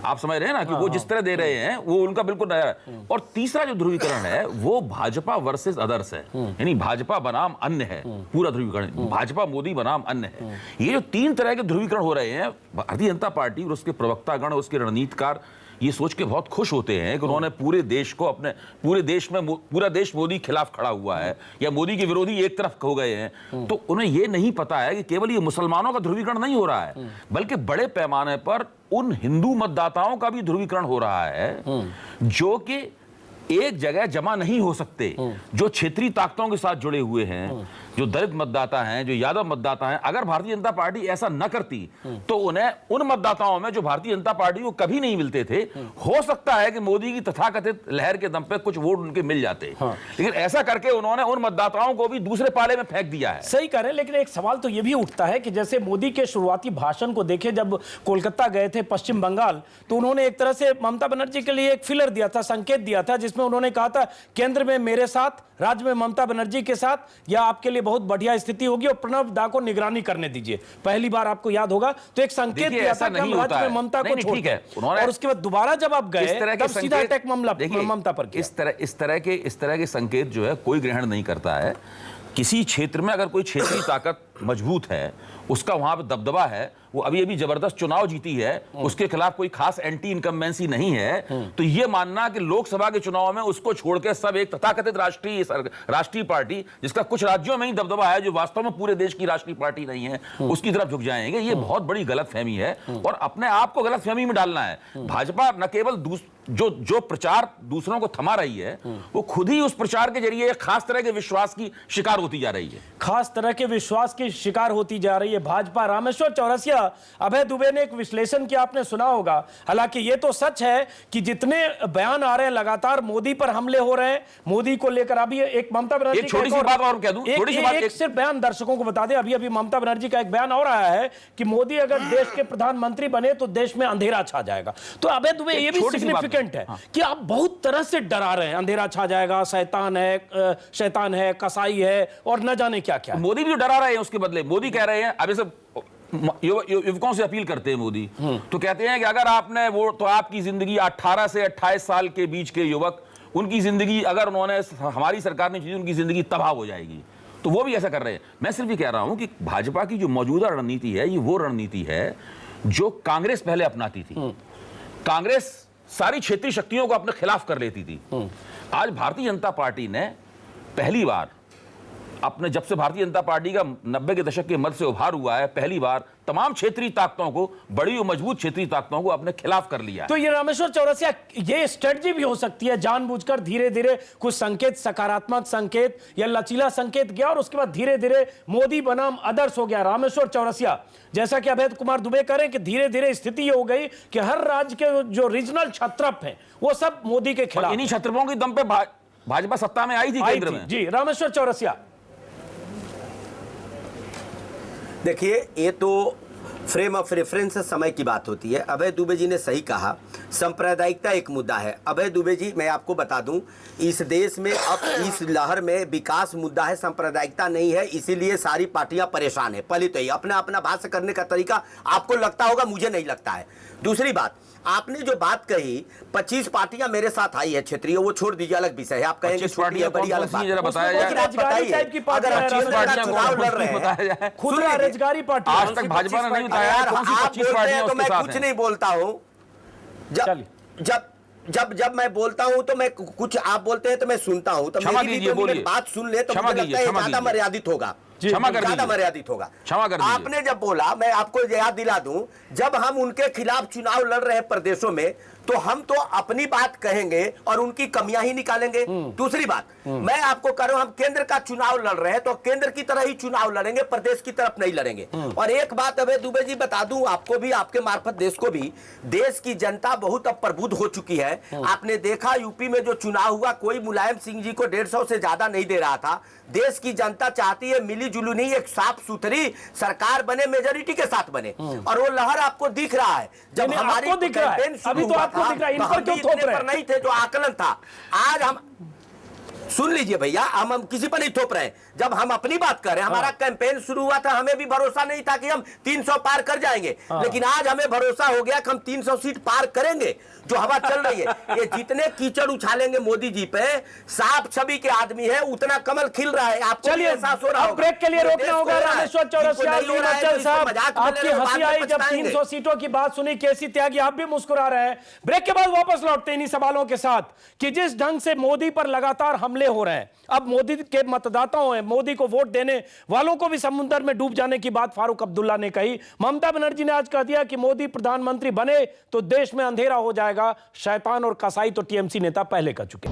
आप समझ रहे हैं ना कि वो जिस तरह दे रहे हैं वो उनका बिल्कुल नया है। और तीसरा जो ध्रुवीकरण है वो भाजपा वर्सेस अदर्स है, यानी भाजपा बनाम अन्य है। पूरा ध्रुवीकरण भाजपा मोदी बनाम अन्य है। ये जो तीन तरह के ध्रुवीकरण हो रहे हैं, भारतीय जनता पार्टी और उसके प्रवक्तागण, उसके रणनीतिकार ये सोच के बहुत खुश होते हैं कि उन्होंने पूरे देश को अपने पूरे देश में पूरा देश मोदी के खिलाफ खड़ा हुआ है या मोदी के विरोधी एक तरफ हो गए हैं। तो उन्हें ये नहीं पता है कि केवल ये मुसलमानों का ध्रुवीकरण नहीं हो रहा है, बल्कि बड़े पैमाने पर उन हिंदू मतदाताओं का भी ध्रुवीकरण हो रहा है जो कि एक जगह जमा नहीं हो सकते, जो क्षेत्रीय ताकतों के साथ जुड़े हुए हैं, जो दलित मतदाता हैं, जो यादव मतदाता हैं। अगर भारतीय जनता पार्टी ऐसा न करती तो उन्हें उन मतदाताओं में जो भारतीय जनता पार्टी को कभी नहीं मिलते थे, हो सकता है कि मोदी की तथाकथित लहर के दम पे कुछ वोट उनके मिल जाते। लेकिन ऐसा करके उन्होंने उन मतदाताओं को भी दूसरे पाले में फेंक दिया है। सही कह रहे हैं, लेकिन एक सवाल तो यह भी उठता है कि जैसे मोदी के शुरुआती भाषण को देखे, जब कोलकाता गए थे पश्चिम बंगाल, तो उन्होंने एक तरह से ममता बनर्जी के लिए एक फिलर दिया था, संकेत दिया था, जिसमें उन्होंने कहा था केंद्र में मेरे साथ, राज्य में ममता बनर्जी के साथ, या आपके लिए बहुत बढ़िया स्थिति होगी और प्रणब दा को निगरानी करने दीजिए। पहली बार आपको याद होगा तो एक संकेत दिया था कि हम राज्य में ममता को छोड़ते हैं, और उसके बाद दोबारा जब आप गए तब सीधा अटैक ममता पर किया। इस तरह के संकेत जो है कोई ग्रहण नहीं करता है। किसी क्षेत्र में अगर कोई क्षेत्रीय ताकत मजबूत है, उसका वहां पे दबदबा है, वो अभी जबरदस्त चुनाव जीती है, उसके खिलाफ कोई खास एंटी इनकम्बेंसी नहीं है, तो ये मानना कि लोकसभा के चुनाव में उसको छोड़ के सब एक तथाकथित राष्ट्रीय पार्टी जिसका कुछ राज्यों में ही दबदबा है, जो वास्तव में पूरे देश की राष्ट्रीय पार्टी नहीं है, उसकी तरफ झुक जाएंगे, ये बहुत बड़ी गलतफहमी है और अपने आप को गलतफहमी में डालना है। भाजपा न केवल जो प्रचार दूसरों को थमा रही है, वो खुद ही उस प्रचार के जरिए एक खास तरह के विश्वास की शिकार होती जा रही है। खास तरह के विश्वास की शिकार होती जा रही है भाजपा। रामेश्वर चौरसिया, अभय दुबे ने एक विश्लेषण किया, आपने सुना होगा। हालांकि ये तो सच है कि जितने बयान आ रहे हैं लगातार मोदी पर हमले हो रहे हैं, मोदी को लेकर अभी एक ममता बनर्जी एक छोटी सी बात और कह दूं, एक सिर्फ बयान दर्शकों को बता दें, अभी ममता बनर्जी का एक बयान और आया है कि मोदी अगर देश के प्रधानमंत्री बने तो देश में अंधेरा छा जाएगा। तो अभय दुबे, ये भी सिग्निफिकेंट है कि आप बहुत तरह से डरा रहे हैं, अंधेरा छा जाएगा, शैतान है, कसाई है और न जाने क्या क्या। मोदी भी डरा रहे हैं, उसके बदले मोदी कह रहे हैं, अभी सब युवकों से अपील करते हैं मोदी, तो कहते हैं कि अगर आपने वो, तो आपकी जिंदगी 18 से 28 साल के बीच के युवक, उनकी जिंदगी अगर उन्होंने हमारी सरकार ने, उनकी जिंदगी तबाह हो जाएगी। तो वो भी ऐसा कर रहे हैं। मैं सिर्फ ये कह रहा हूं कि भाजपा की जो मौजूदा रणनीति है, ये वो रणनीति है जो कांग्रेस पहले अपनाती थी। कांग्रेस सारी क्षेत्रीय शक्तियों को अपने खिलाफ कर लेती थी। आज भारतीय जनता पार्टी ने पहली बार अपने, जब से भारतीय जनता पार्टी का 90 के दशक के मध्य से उभार हुआ है, पहली बार तमाम क्षेत्रीय ताकतों को, बड़ी और मजबूत क्षेत्रीय ताकतों को अपने खिलाफ कर लिया है। तो ये रामेश्वर चौरसिया, ये स्ट्रेटजी भी हो सकती है, जानबूझकर धीरे धीरे कुछ संकेत, सकारात्मक संकेत या लचीला संकेत गया और उसके बाद धीरे धीरे मोदी बनाम अदर्स हो गया। रामेश्वर चौरसिया, जैसा कि अभय कुमार दुबे कह रहे हैं कि धीरे धीरे स्थिति ये हो गई कि हर राज्य के जो रीजनल छत्रप हैं वो सब मोदी के खिलाफ। इन्हीं छत्रपों के दम पे भाजपा सत्ता में आई थी केंद्र में। जी रामेश्वर चौरसिया, देखिए, ये तो फ्रेम ऑफ रेफरेंस समय की बात होती है। अभय दुबे जी ने सही कहा, सांप्रदायिकता एक मुद्दा है। अभय दुबे जी, मैं आपको बता दूं, इस देश में अब इस लहर में विकास मुद्दा है, सांप्रदायिकता नहीं है, इसीलिए सारी पार्टियां परेशान है। पहले तो अपना अपना भाषण करने का तरीका आपको लगता होगा, मुझे नहीं लगता है। दूसरी बात, आपने जो बात कही 25 पार्टियां मेरे साथ आई है क्षेत्रीय, वो छोड़ दीजिए, अलग विषय है। आप कहेंगे बड़ी अलग बात, आज तक भाजपा ने नहीं बताया तो मैं कुछ नहीं बोलता हूं। जब मैं बोलता हूं तो मैं कुछ, आप बोलते हैं तो मैं सुनता हूं, तो मेरी बात सुन ले तो मुझे लगता है ज्यादा मर्यादित होगा, ज्यादा मर्यादित होगा। आपने जब बोला, मैं आपको याद दिला दूं, जब हम उनके खिलाफ चुनाव लड़ रहे प्रदेशों में तो हम तो अपनी बात कहेंगे और उनकी कमियां ही निकालेंगे। दूसरी बात, मैं आपको कह रहा हूं, हम केंद्र का चुनाव लड़ रहे हैं तो केंद्र की तरह ही चुनाव लड़ेंगे, प्रदेश की तरफ नहीं लड़ेंगे। और एक बात अभय दुबे जी बता दूं आपको भी, आपके मार्फत देश को भी, देश की जनता बहुत अब प्रबुद्ध हो चुकी है। आपने देखा यूपी में जो चुनाव हुआ, कोई मुलायम सिंह जी को 150 से ज्यादा नहीं दे रहा था। देश की जनता चाहती है मिली जुली नहीं, एक साफ सुथरी सरकार बने, मेजोरिटी के साथ बने, और वो लहर आपको दिख रहा है। जब हमारी कैंपेन शुरू हुआ था, इन पर क्यों थोप रहे हैं? नहीं थे जो आकलन था। आज हम सुन लीजिए भैया, हम किसी पर नहीं थोप रहे हैं। जब हम अपनी बात कर रहे हैं, हमारा कैंपेन शुरू हुआ था, हमें भी भरोसा नहीं था कि हम 300 पार कर जाएंगे, लेकिन आज हमें भरोसा हो गया कि हम 300 सीट पार करेंगे। जो हवा चल रही है, ये जितने कीचड़ उछालेंगे मोदी जी पे, साफ छवि के आदमी है, उतना कमल खिल रहा है। आपको चलिए एहसास हो रहा है। ब्रेक के लिए रोकना होगा। रामेश्वर चौरसिया, साहब, आपकी हंसी आई जब 300 सीटों की बात सुनी। केसी त्यागी, आप भी मुस्कुरा रहे हैं। ब्रेक के बाद वापस लौटते हैं इन्हीं सवालों के साथ कि जिस ढंग से मोदी पर लगातार हमले हो रहे हैं, अब मोदी के मतदाताओं हैं, मोदी को वोट देने वालों को भी समुद्र में डूब जाने की बात फारूक अब्दुल्ला ने कही। ममता बनर्जी ने आज कह दिया कि मोदी प्रधानमंत्री बने तो देश में अंधेरा हो जाएगा। शैतान और कसाई तो टीएमसी नेता पहले कर चुके।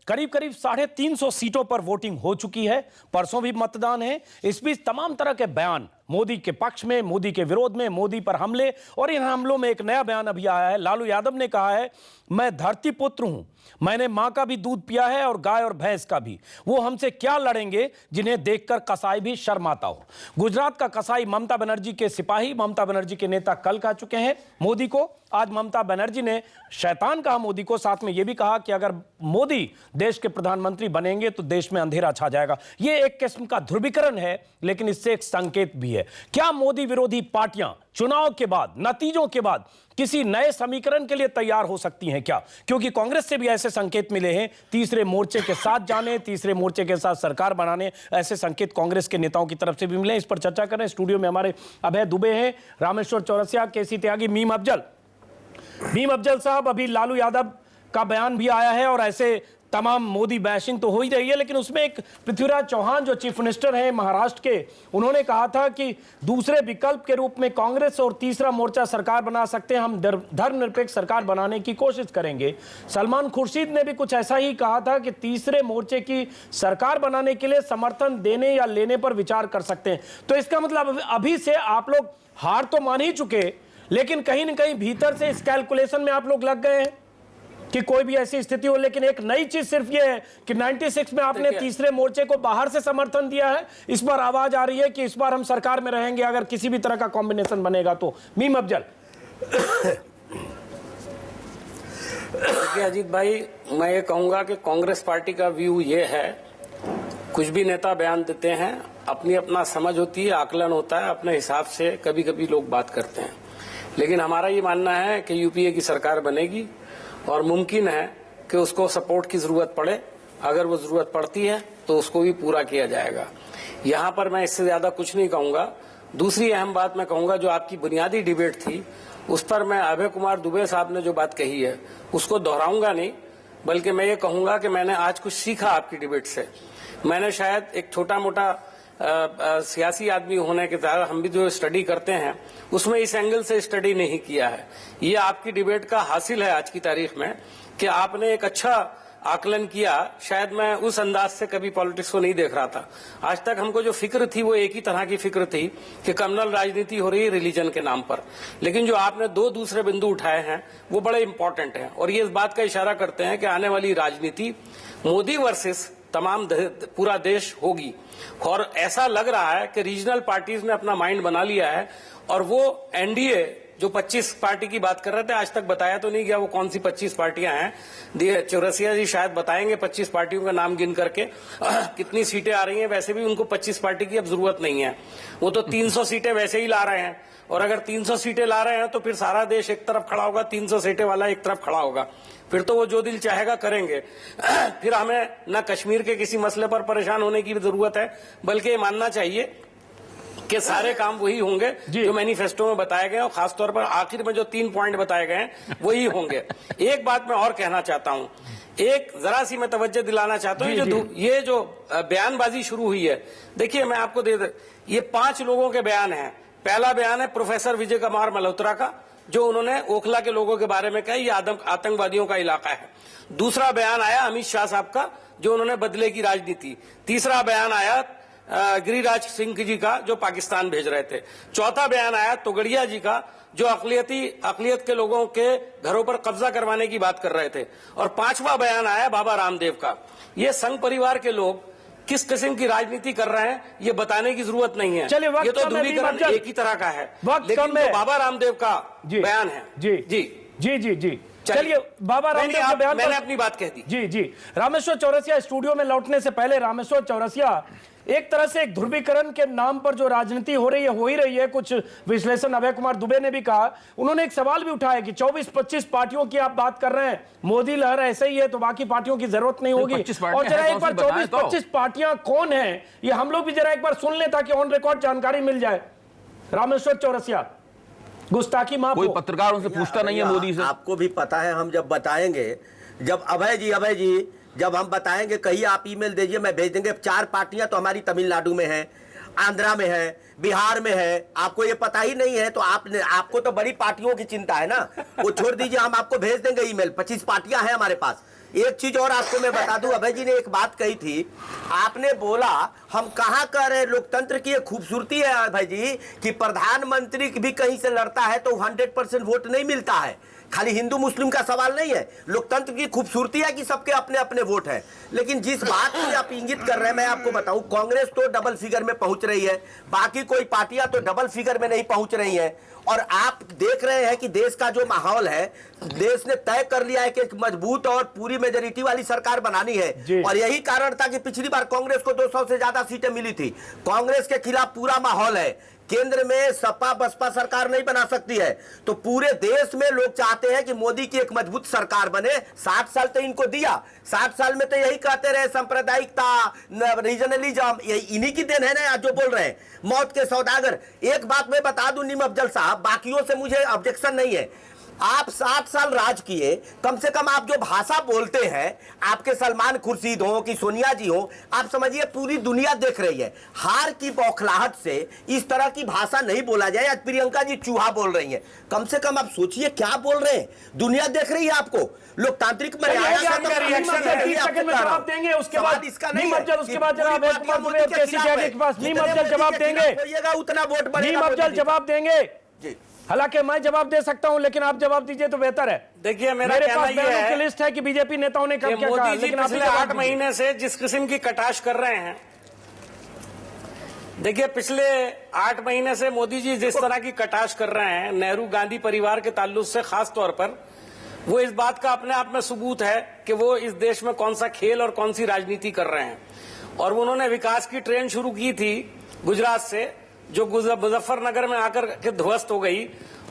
करीब करीब 350 सीटों पर वोटिंग हो चुकी है। परसों भी मतदान है। इस बीच तमाम तरह के बयान मोदी के पक्ष में, मोदी के विरोध में, मोदी पर हमले, और इन हमलों में एक नया बयान अभी आया है। लालू यादव ने कहा है, मैं धरती पुत्र हूं, मैंने मां का भी दूध पिया है और गाय और भैंस का भी। वो हमसे क्या लड़ेंगे जिन्हें देखकर कसाई भी शर्माता हो। गुजरात का कसाई ममता बनर्जी के सिपाही, ममता बनर्जी के नेता कल कह चुके हैं मोदी को। आज ममता बनर्जी ने शैतान कहा मोदी को। साथ में यह भी कहा कि अगर मोदी देश के प्रधानमंत्री बनेंगे तो देश में अंधेरा छा जाएगा। यह एक किस्म का ध्रुवीकरण है, लेकिन इससे एक संकेत भी है। क्या मोदी विरोधी पार्टियां चुनाव के बाद, नतीजों के बाद किसी नए समीकरण के लिए तैयार हो सकती हैं क्या? क्योंकि कांग्रेस से भी ऐसे संकेत मिले हैं, तीसरे मोर्चे के साथ जाने, तीसरे मोर्चे के साथ सरकार बनाने, ऐसे संकेत कांग्रेस के नेताओं की तरफ से भी मिले। इस पर चर्चा करें। स्टूडियो में हमारे अभय दुबे हैं, रामेश्वर चौरसिया, केसी त्यागी, मीम अफजल साहब। अभी लालू यादव का बयान भी आया है और ऐसे तमाम मोदी बैशिंग तो हो ही रही है, लेकिन उसमें एक पृथ्वीराज चौहान जो चीफ मिनिस्टर हैं महाराष्ट्र के, उन्होंने कहा था कि दूसरे विकल्प के रूप में कांग्रेस और तीसरा मोर्चा सरकार बना सकते हैं, हम धर्मनिरपेक्ष सरकार बनाने की कोशिश करेंगे। सलमान खुर्शीद ने भी कुछ ऐसा ही कहा था कि तीसरे मोर्चे की सरकार बनाने के लिए समर्थन देने या लेने पर विचार कर सकते हैं। तो इसका मतलब अभी से आप लोग हार तो मान ही चुके, लेकिन कहीं ना कहीं भीतर से इस कैलकुलेशन में आप लोग लग गए हैं कि कोई भी ऐसी स्थिति हो। लेकिन एक नई चीज सिर्फ ये है कि 96 में आपने तीसरे मोर्चे को बाहर से समर्थन दिया है। इस बार आवाज आ रही है कि इस बार हम सरकार में रहेंगे अगर किसी भी तरह का कॉम्बिनेशन बनेगा तो। मीम अफजल। देखिए अजीत भाई, मैं ये कहूंगा कि कांग्रेस पार्टी का व्यू ये है, कुछ भी नेता बयान देते हैं, अपनी अपना समझ होती है, आकलन होता है, अपने हिसाब से कभी कभी लोग बात करते हैं। लेकिन हमारा ये मानना है कि यूपीए की सरकार बनेगी और मुमकिन है कि उसको सपोर्ट की जरूरत पड़े। अगर वो जरूरत पड़ती है तो उसको भी पूरा किया जाएगा। यहाँ पर मैं इससे ज्यादा कुछ नहीं कहूंगा। दूसरी अहम बात मैं कहूंगा, जो आपकी बुनियादी डिबेट थी उस पर मैं अभय कुमार दुबे साहब ने जो बात कही है उसको दोहराऊंगा नहीं, बल्कि मैं ये कहूंगा कि मैंने आज कुछ सीखा आपकी डिबेट से। मैंने शायद एक छोटा मोटा सियासी आदमी होने के तरह हम भी जो स्टडी करते हैं उसमें इस एंगल से स्टडी नहीं किया है। ये आपकी डिबेट का हासिल है आज की तारीख में कि आपने एक अच्छा आकलन किया। शायद मैं उस अंदाज से कभी पॉलिटिक्स को नहीं देख रहा था। आज तक हमको जो फिक्र थी वो एक ही तरह की फिक्र थी कि कम्युनल राजनीति हो रही है रिलीजन के नाम पर। लेकिन जो आपने दो दूसरे बिंदु उठाए हैं वो बड़े इंपॉर्टेंट हैं और ये इस बात का इशारा करते हैं कि आने वाली राजनीति मोदी वर्सेस तमाम पूरा देश होगी। और ऐसा लग रहा है कि रीजनल पार्टीज ने अपना माइंड बना लिया है और वो एनडीए जो 25 पार्टी की बात कर रहे थे, आज तक बताया तो नहीं गया वो कौन सी 25 पार्टियां हैं। चौरसिया जी शायद बताएंगे 25 पार्टियों का नाम गिन करके कितनी सीटें आ रही हैं। वैसे भी उनको 25 पार्टी की अब जरूरत नहीं है, वो तो 300 सीटें वैसे ही ला रहे हैं। और अगर 300 सीटें ला रहे हैं तो फिर सारा देश एक तरफ खड़ा होगा, 300 सीटें वाला एक तरफ खड़ा होगा, फिर तो वो जो दिल चाहेगा करेंगे। फिर हमें न कश्मीर के किसी मसले पर परेशान होने की जरूरत है, बल्कि ये मानना चाहिए कि सारे काम वही होंगे जो मैनिफेस्टो में बताए गए और खासतौर पर आखिर में जो 3 पॉइंट बताए गए हैं वही होंगे। एक बात मैं और कहना चाहता हूं, एक जरा सी मैं तवज्जो दिलाना चाहता हूं, ये जो बयानबाजी शुरू हुई है, देखिए मैं आपको ये 5 लोगों के बयान हैं। पहला बयान है प्रोफेसर विजय कुमार मल्होत्रा का, जो उन्होंने ओखला के लोगों के बारे में कहा ये आतंकवादियों का इलाका है। दूसरा बयान आया अमित शाह साहब का, जो उन्होंने बदले की राजनीति। तीसरा बयान आया गिरिराज सिंह जी का, जो पाकिस्तान भेज रहे थे। चौथा बयान आया तोगड़िया जी का, जो अकलियत के लोगों के घरों पर कब्जा करवाने की बात कर रहे थे। और पांचवा बयान आया बाबा रामदेव का। ये संघ परिवार के लोग किस किस्म की राजनीति कर रहे हैं ये बताने की जरूरत नहीं है। चलिए, ये तो ध्रुवीकरण एक ही तरह का है, लेकिन जो बाबा रामदेव का बयान है। जी जी जी जी जी चलिए, बाबा रामदेव का बयान मैंने अपनी बात कह दी। जी जी रामेश्वर चौरसिया, स्टूडियो में लौटने से पहले रामेश्वर चौरसिया, एक तरह से एक ध्रुवीकरण के नाम पर जो राजनीति हो रही है कुछ विश्लेषण अभय कुमार दुबे ने भी कहा। उन्होंने एक सवाल भी उठाया कि 24-25 पार्टियों की आप बात कर रहे हैं, मोदी लहर ऐसे ही है तो बाकी पार्टियों की जरूरत नहीं होगी। और जरा एक बार 24-25 पार्टियां कौन है ये हम लोग भी जरा एक बार सुन लें ताकि ऑन रिकॉर्ड जानकारी मिल जाए। रामेश्वर चौरसिया, गुस्ताखी माफ, कोई पत्रकार उनसे पूछता नहीं है मोदी से। आपको भी पता है, हम जब बताएंगे, जब अभय जी जब हम बताएंगे, कहीं आप ईमेल दीजिए, मैं भेज देंगे। 4 पार्टियां तो हमारी तमिलनाडु में है, आंध्रा में है, बिहार में है। आपको ये पता ही नहीं है तो आपको तो बड़ी पार्टियों की चिंता है ना, वो छोड़ दीजिए, हम आपको भेज देंगे ईमेल। 25 पार्टियां हैं हमारे पास। एक चीज और आपको मैं बता दूं, अभय जी ने एक बात कही थी, आपने बोला हम कहां कह रहे हैं लोकतंत्र की खूबसूरती है अभय जी कि प्रधानमंत्री भी कहीं से लड़ता है तो 100% वोट नहीं मिलता है। खाली हिंदू मुस्लिम का सवाल नहीं है, लोकतंत्र की खूबसूरती है कि सबके अपने अपने वोट है। लेकिन जिस बात की आप इंगित कर रहे हैं, मैं आपको बताऊं, कांग्रेस तो डबल फिगर में पहुंच रही है, बाकी कोई पार्टियां तो डबल फिगर में नहीं पहुंच रही हैं। और आप देख रहे हैं कि देश का जो माहौल है, देश ने तय कर लिया है कि एक मजबूत और पूरी मेजोरिटी वाली सरकार बनानी है। और यही कारण था कि पिछली बार कांग्रेस को 200 से ज्यादा सीटें मिली थी। कांग्रेस के खिलाफ पूरा माहौल है, केंद्र में सपा बसपा सरकार नहीं बना सकती है, तो पूरे देश में लोग चाहते हैं कि मोदी की एक मजबूत सरकार बने। 60 साल तो इनको दिया, 60 साल में तो यही कहते रहे, सांप्रदायिकता, रीजनलिज्म, इन्हीं की देन है ना जो बोल रहे हैं, मौत के सौदागर। एक बात मैं बता दूं नीम अफजल साहब, बाकियों से मुझे ऑब्जेक्शन नहीं है, आप 60 साल राज किए, कम से कम आप जो भाषा बोलते हैं, आपके सलमान खुर्शीद हो कि सोनिया जी हो, आप समझिए पूरी दुनिया देख रही है। हार की बौखलाहट से इस तरह की भाषा नहीं बोला जाए। आज प्रियंका जी चूहा बोल रही हैं, कम से कम आप सोचिए क्या बोल रहे हैं, दुनिया देख रही है आपको। लोकतांत्रिक मर्यादा जवाब देंगे, उसके बाद इसका नहीं, उसके बाद जवाब देंगे, उतना वोट जवाब देंगे। हालांकि मैं जवाब दे सकता हूं, लेकिन आप जवाब दीजिए तो बेहतर है। देखिए, मेरे पास बयानों की लिस्ट है कि बीजेपी नेताओं ने क्या कहा, लेकिन पिछले 8 महीने से जिस किस्म की कटाश कर रहे हैं, देखिए पिछले 8 महीने से मोदी जी जिस तरह की कटाश कर रहे हैं नेहरू गांधी परिवार के ताल्लुक से, खास तौर पर वो इस बात का अपने आप में सबूत है कि वो इस देश में कौन सा खेल और कौन सी राजनीति कर रहे हैं। और उन्होंने विकास की ट्रेन शुरू की थी गुजरात से, जो मुजफ्फरनगर में आकर के ध्वस्त हो गई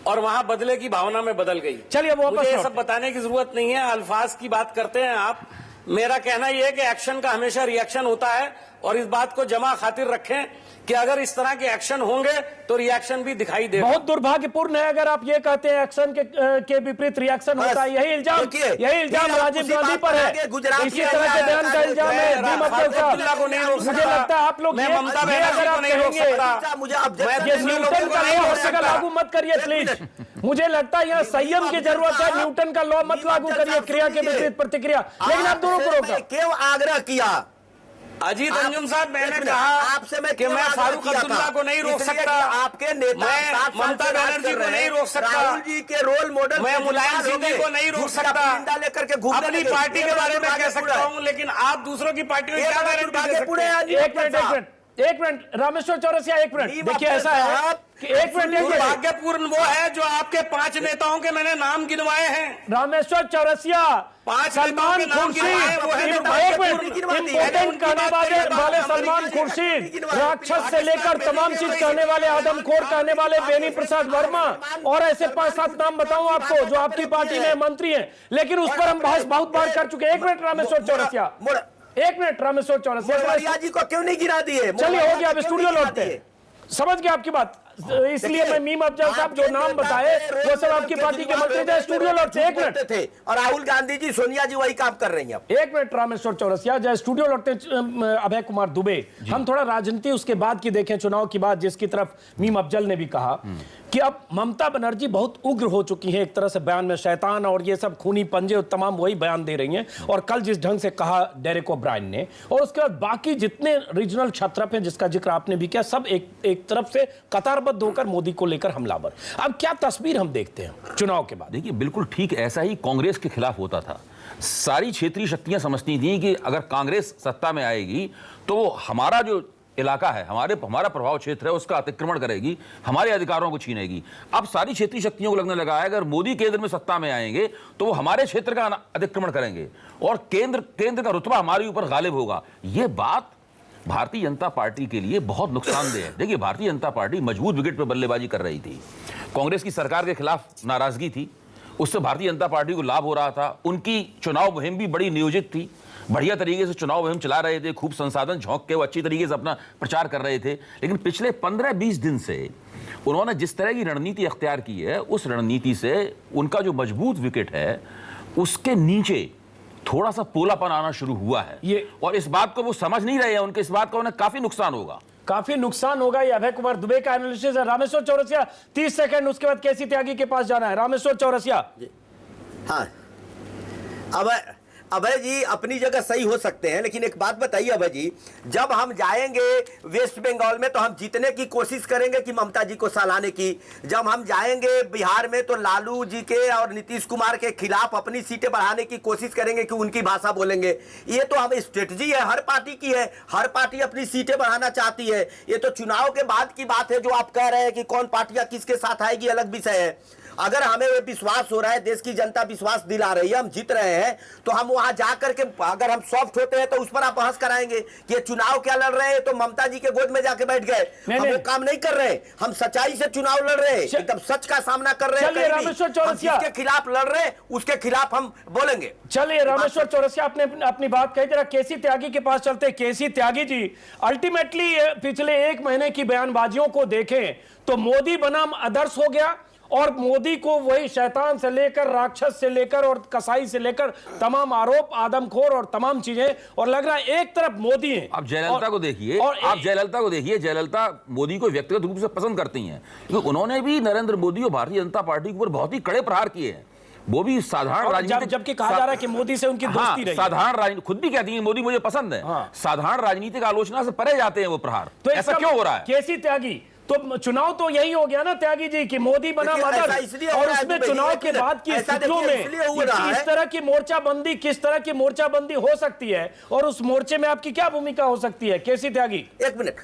और वहां बदले की भावना में बदल गई। चलिए, मुझे ये सब बताने की जरूरत नहीं है, अल्फाज की बात करते हैं आप। मेरा कहना यह है कि एक्शन का हमेशा रिएक्शन होता है, और इस बात को जमा खातिर रखें कि अगर इस तरह के एक्शन होंगे तो रिएक्शन भी दिखाई देगा। बहुत दुर्भाग्यपूर्ण है अगर आप ये कहते हैं एक्शन के विपरीत रिएक्शन होता है। यही इल्जाम राजीव गांधी पर है, इसी तरह के बयान का इल्जाम है। मुझे लगता है आप लोग अगर आप कहेंगे न्यूटन का लॉ हर जगह लागू मत करिए प्लीज। मुझे लगता है यहाँ संयम की जरूरत है, न्यूटन का लॉ मत लागू करिए, क्रिया के विपरीत प्रतिक्रिया। लेकिन आप दोनों को रोका, क्यों आग्रह किया अजीत अंजुम साहब? मैंने कहा आपसे कि मैं फारूक अब्दुल्ला को नहीं रोक सकता, आपके नेता ममता बनर्जी को नहीं रोक सकता, राहुल जी के रोल मॉडल, मैं मुलायम सिंह जी को नहीं रोक सकता, लेकर के घूमने अपनी पार्टी के बारे में कह सकता हूं, लेकिन आप दूसरों की पार्टियों की क्या गारंटी दे सकते हैं? एक मिनट रामेश्वर चौरसिया, एक मिनट। देखिए ऐसा है कि एक मिनट, दुर्भाग्यपूर्ण वो है जो आपके 5 नेताओं के मैंने नाम गिनवाए हैं। रामेश्वर चौरसिया, 5 सलमान खुर्शीद, इम्पोर्टेंट कहने वाले सलमान खुर्शीद, राक्षस से लेकर तमाम चीज कहने वाले, आदमखोर कहने वाले बेनी प्रसाद वर्मा, और ऐसे 5-7 नाम बताऊं आपको जो आपकी पार्टी में मंत्री हैं, लेकिन उस पर हम बहस बहुत बार कर चुके हैं। 1 मिनट रामेश्वर चौरसिया, 1 मिनट रामेश्वर चौरसिया जी को क्यों नहीं गिरा दिए? चलिए हो गया, अब स्टूडियो लौटते हैं। समझ गया आपकी बात। इसलिए मैं मीम अफजल साहब जो नाम बताए वो सब आपकी पार्टी के मंत्री थे, स्टूडियो लौटते। एक मिनट थे और राहुल गांधी जी, सोनिया जी वही काम कर रही हैं। एक मिनट रामेश्वर चौरसिया, जय स्टूडियो लौटते अभय कुमार दुबे, हम थोड़ा राजनीति उसके बाद की देखें, चुनाव की बात, जिसकी तरफ मीम अफजल ने भी कहा कि अब ममता बनर्जी बहुत उग्र हो चुकी है, एक तरह से बयान में शैतान और ये सब खूनी पंजे तमाम वही बयान दे रही हैं। और कल जिस ढंग से कहा डेरेक ओब्रायन ने, और उसके बाद बाकी जितने रीजनल क्षत्रप हैं जिसका जिक्र आपने भी किया, सब एक तरफ से कतारबद्ध होकर मोदी को लेकर हमलावर। अब क्या तस्वीर हम देखते हैं चुनाव के बाद? देखिए, बिल्कुल ठीक ऐसा ही कांग्रेस के खिलाफ होता था। सारी क्षेत्रीय शक्तियां समझती थी कि अगर कांग्रेस सत्ता में आएगी तो वो हमारा जो इलाका है, हमारा प्रभाव क्षेत्र है, उसका अतिक्रमण करेगी, हमारे अधिकारों को छीनेगी। अब सारी क्षेत्रीय शक्तियों को लगने लगा है अगर मोदी केंद्र में सत्ता में आएंगे तो वो हमारे क्षेत्र का अतिक्रमण करेंगे और केंद्र का रुतबा हमारे ऊपर गालिब होगा। ये बात भारतीय जनता पार्टी के लिए बहुत नुकसानदेह है। देखिए, भारतीय जनता पार्टी मजबूत विकेट पर बल्लेबाजी कर रही थी, कांग्रेस की सरकार के खिलाफ नाराजगी थी, उससे भारतीय जनता पार्टी को लाभ हो रहा था, उनकी चुनाव मुहिम भी बड़ी नियोजित थी, बढ़िया तरीके से चुनाव मुहिम चला रहे थे, खूब संसाधन झोंक के वो अच्छी तरीके से अपना प्रचार कर रहे थे। लेकिन पिछले 15-20 दिन से उन्होंने जिस तरह की रणनीति अख्तियार की है, उस रणनीति से उनका जो मजबूत विकेट है उसके नीचे थोड़ा सा पोलापन आना शुरू हुआ है। और इस बात को वो समझ नहीं रहे हैं, उनके इस बात का उन्हें काफी नुकसान होगा। काफी नुकसान होगा। ये अभय कुमार दुबे का एनालिसिस है। रामेश्वर चौरसिया 30 सेकंड, उसके बाद केसी त्यागी के पास जाना है। रामेश्वर चौरसिया। हाँ, अभय जी अपनी जगह सही हो सकते हैं, लेकिन एक बात बताइए अभय जी, जब हम जाएंगे वेस्ट बंगाल में तो हम जीतने की कोशिश करेंगे कि ममता जी को सहलाने की, जब हम जाएंगे बिहार में तो लालू जी के और नीतीश कुमार के खिलाफ अपनी सीटें बढ़ाने की कोशिश करेंगे कि उनकी भाषा बोलेंगे। ये तो हम स्ट्रेटजी है, हर पार्टी की है, हर पार्टी अपनी सीटें बढ़ाना चाहती है। ये तो चुनाव के बाद की बात है। जो आप कह रहे हैं कि कौन पार्टियां किसके साथ आएगी, अलग विषय है। अगर हमें ये विश्वास हो रहा है, देश की जनता विश्वास दिला रही है, हम जीत रहे हैं, तो हम वहां जाकर के अगर हम सॉफ्ट होते हैं तो उस पर आप बहस कराएंगे कि ये चुनाव क्या लड़ रहे हैं, तो ममता जी के गोद में जाके बैठ गए। हम वो काम नहीं कर रहे, हम सच्चाई से चुनाव लड़ रहे हैं, एकदम सच का सामना कर रहे हैं। रामेश्वर चौरसिया जिसके खिलाफ लड़ रहे हैं उसके खिलाफ हम बोलेंगे। चलिए रामेश्वर चौरसिया, आपने अपनी बात कही, जरा केसी त्यागी के पास चलते। केसी त्यागी जी, अल्टीमेटली पिछले 1 महीने की बयानबाजियों को देखें तो मोदी बनाम आदर्श हो गया और मोदी को वही शैतान से लेकर राक्षस से लेकर और कसाई से लेकर तमाम आरोप, आदमखोर और तमाम चीजें, और लग रहा है एक तरफ मोदी है। आप जयललिता को देखिए, जयललिता मोदी को व्यक्तिगत रूप से पसंद करती हैं क्योंकि उन्होंने भी नरेंद्र मोदी और भारतीय जनता पार्टी के ऊपर बहुत ही कड़े प्रहार किए हैं। वो भी साधारण राजनीति, जबकि कहा जा रहा है कि मोदी से उनकी दोस्ती रही। साधारण राजनीति, खुद भी कहती है मोदी मुझे पसंद है। साधारण राजनीतिक आलोचना से परे जाते हैं वो प्रहार। तो ऐसा क्यों हो रहा है? केसी त्यागी, तो चुनाव तो यही हो गया ना त्यागी जी कि मोदी बना आदर्श, और उसमें चुनाव के बाद की स्थितियों में इस तरह की मोर्चाबंदी, किस तरह की मोर्चाबंदी हो सकती है और उस मोर्चे में आपकी क्या भूमिका हो सकती है? केसी त्यागी, एक मिनट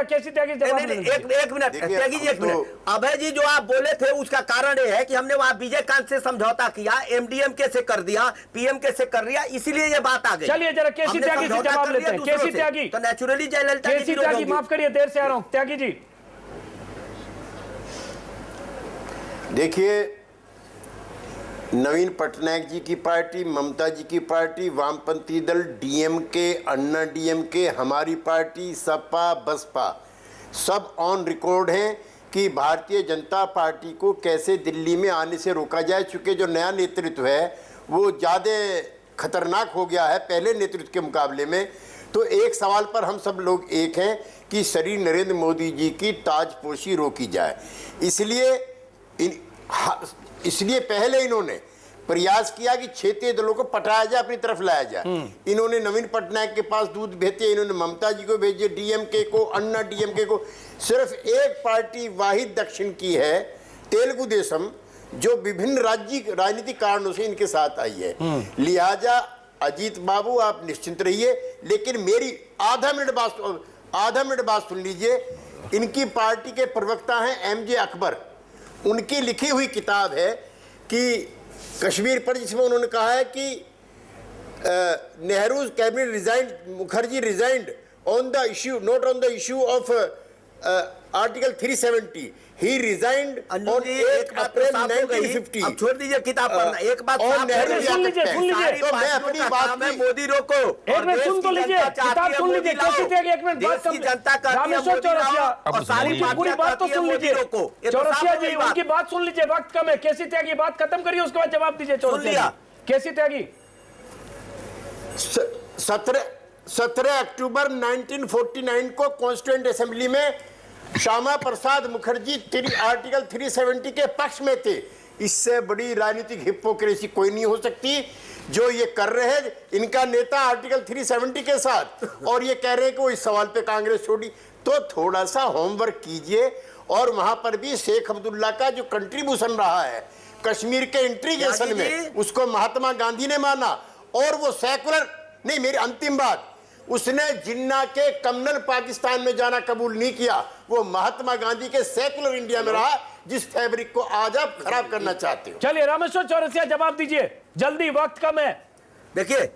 केसी त्यागी एक मिनट त्यागी जी, एक मिनट। अभय जी, जो आप बोले थे उसका कारण यह है कि हमने वहां विजयकांत से समझौता किया, एमडीएमके से कर दिया, पीएमके से कर दिया, इसीलिए ये बात आ गई। चलिए जरा केसी त्यागी से जवाब लेते हैं। केसी त्यागी, तो नेचुरली जयललिता, केसी त्यागी, माफ करिए देर से आ रहा हूं, त्यागी जी। देखिए, नवीन पटनायक जी की पार्टी, ममता जी की पार्टी, वामपंथी दल, डीएमके, अन्ना डीएमके, हमारी पार्टी, सपा, बसपा, सब ऑन रिकॉर्ड हैं कि भारतीय जनता पार्टी को कैसे दिल्ली में आने से रोका जाए। चूँकि जो नया नेतृत्व है वो ज़्यादा खतरनाक हो गया है पहले नेतृत्व के मुकाबले में। तो एक सवाल पर हम सब लोग एक हैं कि श्री नरेंद्र मोदी जी की ताजपोशी रोकी जाए। इसलिए पहले इन्होंने प्रयास किया कि क्षेत्रीय दलों को पटाया जाए, अपनी तरफ लाया जाए। इन्होंने नवीन पटनायक के पास दूध भेजे, इन्होंने ममता जी को भेजे, डीएमके को, अन्ना डीएमके को। सिर्फ एक पार्टी वाहिद दक्षिण की है, तेलुगु देशम, जो विभिन्न राजनीतिक कारणों से इनके साथ आई है। लिहाजा अजीत बाबू आप निश्चिंत रहिए, लेकिन मेरी आधा मिनट बात सुन लीजिए। इनकी पार्टी के प्रवक्ता हैं एमजे अकबर, उनकी लिखी हुई किताब है कि कश्मीर पर, जिसमें उन्होंने कहा है कि Nehru cabinet resigned, Mukherjee resigned on the issue, not on the issue of article 370 he resigned on 8 April 1950। अब छोड़ दीजिए किताब पढ़ना, एक बात और साफ नेहरू है। जी सुन लीजिए, सुन लीजिए। तो मैं अपनी बात में मोदी रोको, एक मिनट सुन तो लीजिए, किताब सुन लीजिए, कैसे थे एक मिनट बात की जनता का रामेश्वर चौरसिया और सारी पूरी बात तो सुन लीजिए। चौरसिया जी उनकी बात सुन लीजिए, वक्त कम है। कैसी त्यागी बात खत्म करिए, उसके बाद जवाब दीजिए। चौरसिया कैसी त्यागी? 17 अक्टूबर 1949 को कॉन्स्टिट्यूएंट असेंबली में श्यामा प्रसाद मुखर्जी आर्टिकल 370 के पक्ष में थे। इससे बड़ी राजनीतिक हिपोक्रेसी कोई नहीं हो सकती जो ये कर रहे हैं। इनका नेता आर्टिकल 370 के साथ और ये कह रहे हैं कि वो इस सवाल पे कांग्रेस छोड़ी। तो थोड़ा सा होमवर्क कीजिए। और वहां पर भी शेख अब्दुल्ला का जो कंट्रीब्यूशन रहा है कश्मीर के इंटीग्रेशन में, उसको महात्मा गांधी ने माना। और वो सेकुलर नहीं, मेरी अंतिम बात, उसने जिन्ना के कम्युनल पाकिस्तान में जाना कबूल नहीं किया। वो महात्मा गांधी के सेकुलर इंडिया में रहा, जिस फैब्रिक को आज आप खराब करना चाहते हो। चलिए रामेश्वर चौरसिया जवाब दीजिए जल्दी, वक्त कम है। देखिए,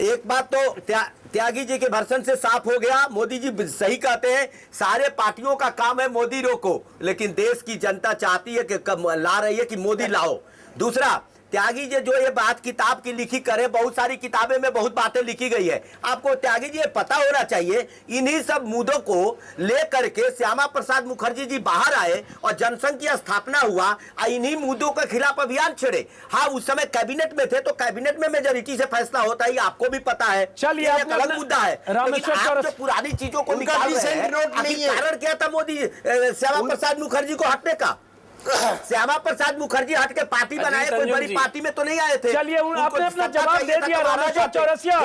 एक बात तो त्यागी जी के भाषण से साफ हो गया। मोदी जी सही कहते हैं, सारे पार्टियों का काम है मोदी रोको, लेकिन देश की जनता चाहती है कि ला रही है कि मोदी लाओ। दूसरा, त्यागी जी जो ये बात किताब की लिखी करे, बहुत सारी किताबें में बहुत बातें लिखी गई है। आपको त्यागी जी ये पता होना चाहिए, इन्हीं सब मुद्दों को लेकर के श्यामा प्रसाद मुखर्जी जी बाहर आए और जनसंघ की स्थापना हुआ और इन्हीं मुद्दों के खिलाफ अभियान छेड़े। हाँ, उस समय कैबिनेट में थे तो कैबिनेट में मेजोरिटी से फैसला होता है, आपको भी पता है। चलिए, ये एक अलग मुद्दा है। रामेश्वर आप जो पुरानी चीजों को निकाल रहे हैं, कारण क्या था मोदी श्यामा प्रसाद मुखर्जी को हटने का? श्यामा प्रसाद मुखर्जी हट के पार्टी बनाए, कोई बड़ी पार्टी में तो नहीं आए थे। चलिए, आपने अपना जवाब दे दिया रामेश्वर चौरसिया।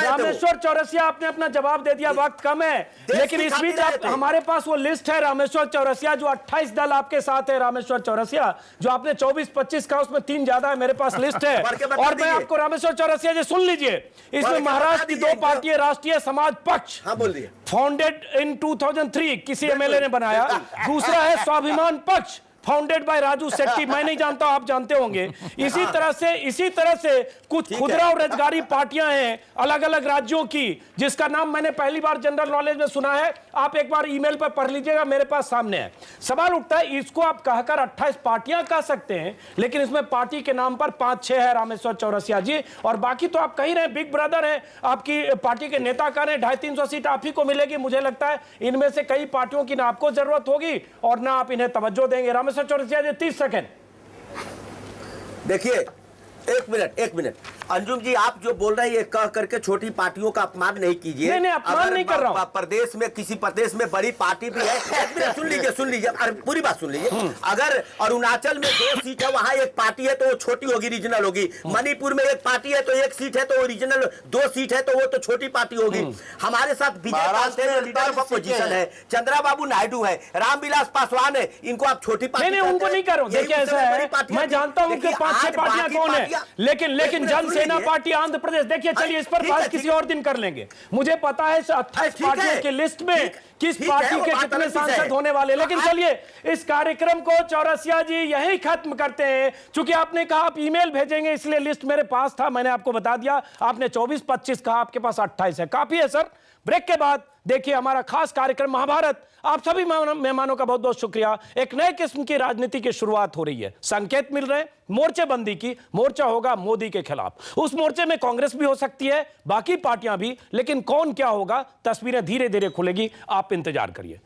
रामेश्वर चौरसिया आपने अपना जवाब दे दिया, वक्त कम है। लेकिन इस बीच हमारे पास वो लिस्ट है रामेश्वर चौरसिया, जो 28 दल आपके साथ है। रामेश्वर चौरसिया, जो आपने 24-25 का, उसमें 3 ज्यादा है, मेरे पास लिस्ट है। और मैं आपको रामेश्वर चौरसिया जी सुन लीजिए, इसमें महाराष्ट्र की 2 पार्टियां, राष्ट्रीय समाज पक्ष फाउंडेड इन 2003 किसी एमएलए ने बनाया। दूसरा है स्वाभिमान पक्ष फाउंडेड बाय राजू शेट्टी, मैं नहीं जानता, आप जानते होंगे। इसी तरह से कुछ खुदरा और रोजगारी पार्टियां हैं अलग अलग राज्यों की, जिसका नाम मैंने पहली बार जनरल नॉलेज में सुना है। आप एक बार ईमेल पर पढ़ लीजिएगा, मेरे पास सामने है। सवाल उठता है, इसको आप कहकर 28 पार्टियां कह सकते हैं, लेकिन इसमें पार्टी के नाम पर 5-6 है रामेश्वर चौरसिया जी, और बाकी तो आप कहीं रहे बिग ब्रदर है, आपकी पार्टी के नेता कह रहे 250-300 सीट आप ही को मिलेगी। मुझे लगता है इनमें से कई पार्टियों की ना आपको जरूरत होगी और ना आप इन्हें तवज्जो देंगे। रामेश्वर चौरसिया जी 30 सेकंड। देखिए, एक मिनट अंजुम जी, आप जो बोल रहे हैं ये कह करके छोटी पार्टियों का अपमान नहीं कीजिए। नहीं, अपमान नहीं कर रहा हूं। प्रदेश में किसी प्रदेश में बड़ी पार्टी भी है। सुन लीजिए, अरे पूरी बात सुन लीजिए। अगर अरुणाचल में 2 सीट है, वहां एक पार्टी है तो वो छोटी होगी, रीजनल होगी। मणिपुर में एक पार्टी है तो 1 सीट है तो वो रीजनल, 2 सीट है तो वो तो छोटी पार्टी होगी। हमारे साथ विजय पांडे लीडर ऑफ अपोजिशन है, चंद्रबाबू नायडू है, रामविलास पासवान है, इनको आप छोटी पार्टी नहीं, उनको नहीं कर रहा हूं। देखिए, ऐसा है, मैं जानता हूं कि 5-6 पार्टियां कौन है, लेकिन जनसेना पार्टी आंध्र प्रदेश। देखिए, चलिए इस पर बात किसी और दिन कर लेंगे। मुझे पता है 28 पार्टियों की लिस्ट में किस पार्टी के कितने सांसद होने वाले। लेकिन चलिए, इस कार्यक्रम को चौरसिया जी यही खत्म करते हैं। चूंकि आपने कहा आप ईमेल भेजेंगे, इसलिए लिस्ट मेरे पास था, मैंने आपको बता दिया। आपने 24-25 कहा, आपके पास 28 है, काफी है सर। ब्रेक के बाद देखिए हमारा खास कार्यक्रम महाभारत। आप सभी मेहमानों का बहुत बहुत शुक्रिया। एक नए किस्म की राजनीति की शुरुआत हो रही है, संकेत मिल रहे हैं मोर्चेबंदी की। मोर्चा होगा मोदी के खिलाफ। उस मोर्चे में कांग्रेस भी हो सकती है, बाकी पार्टियां भी, लेकिन कौन क्या होगा, तस्वीरें धीरे धीरे खुलेगी। आप इंतजार करिए।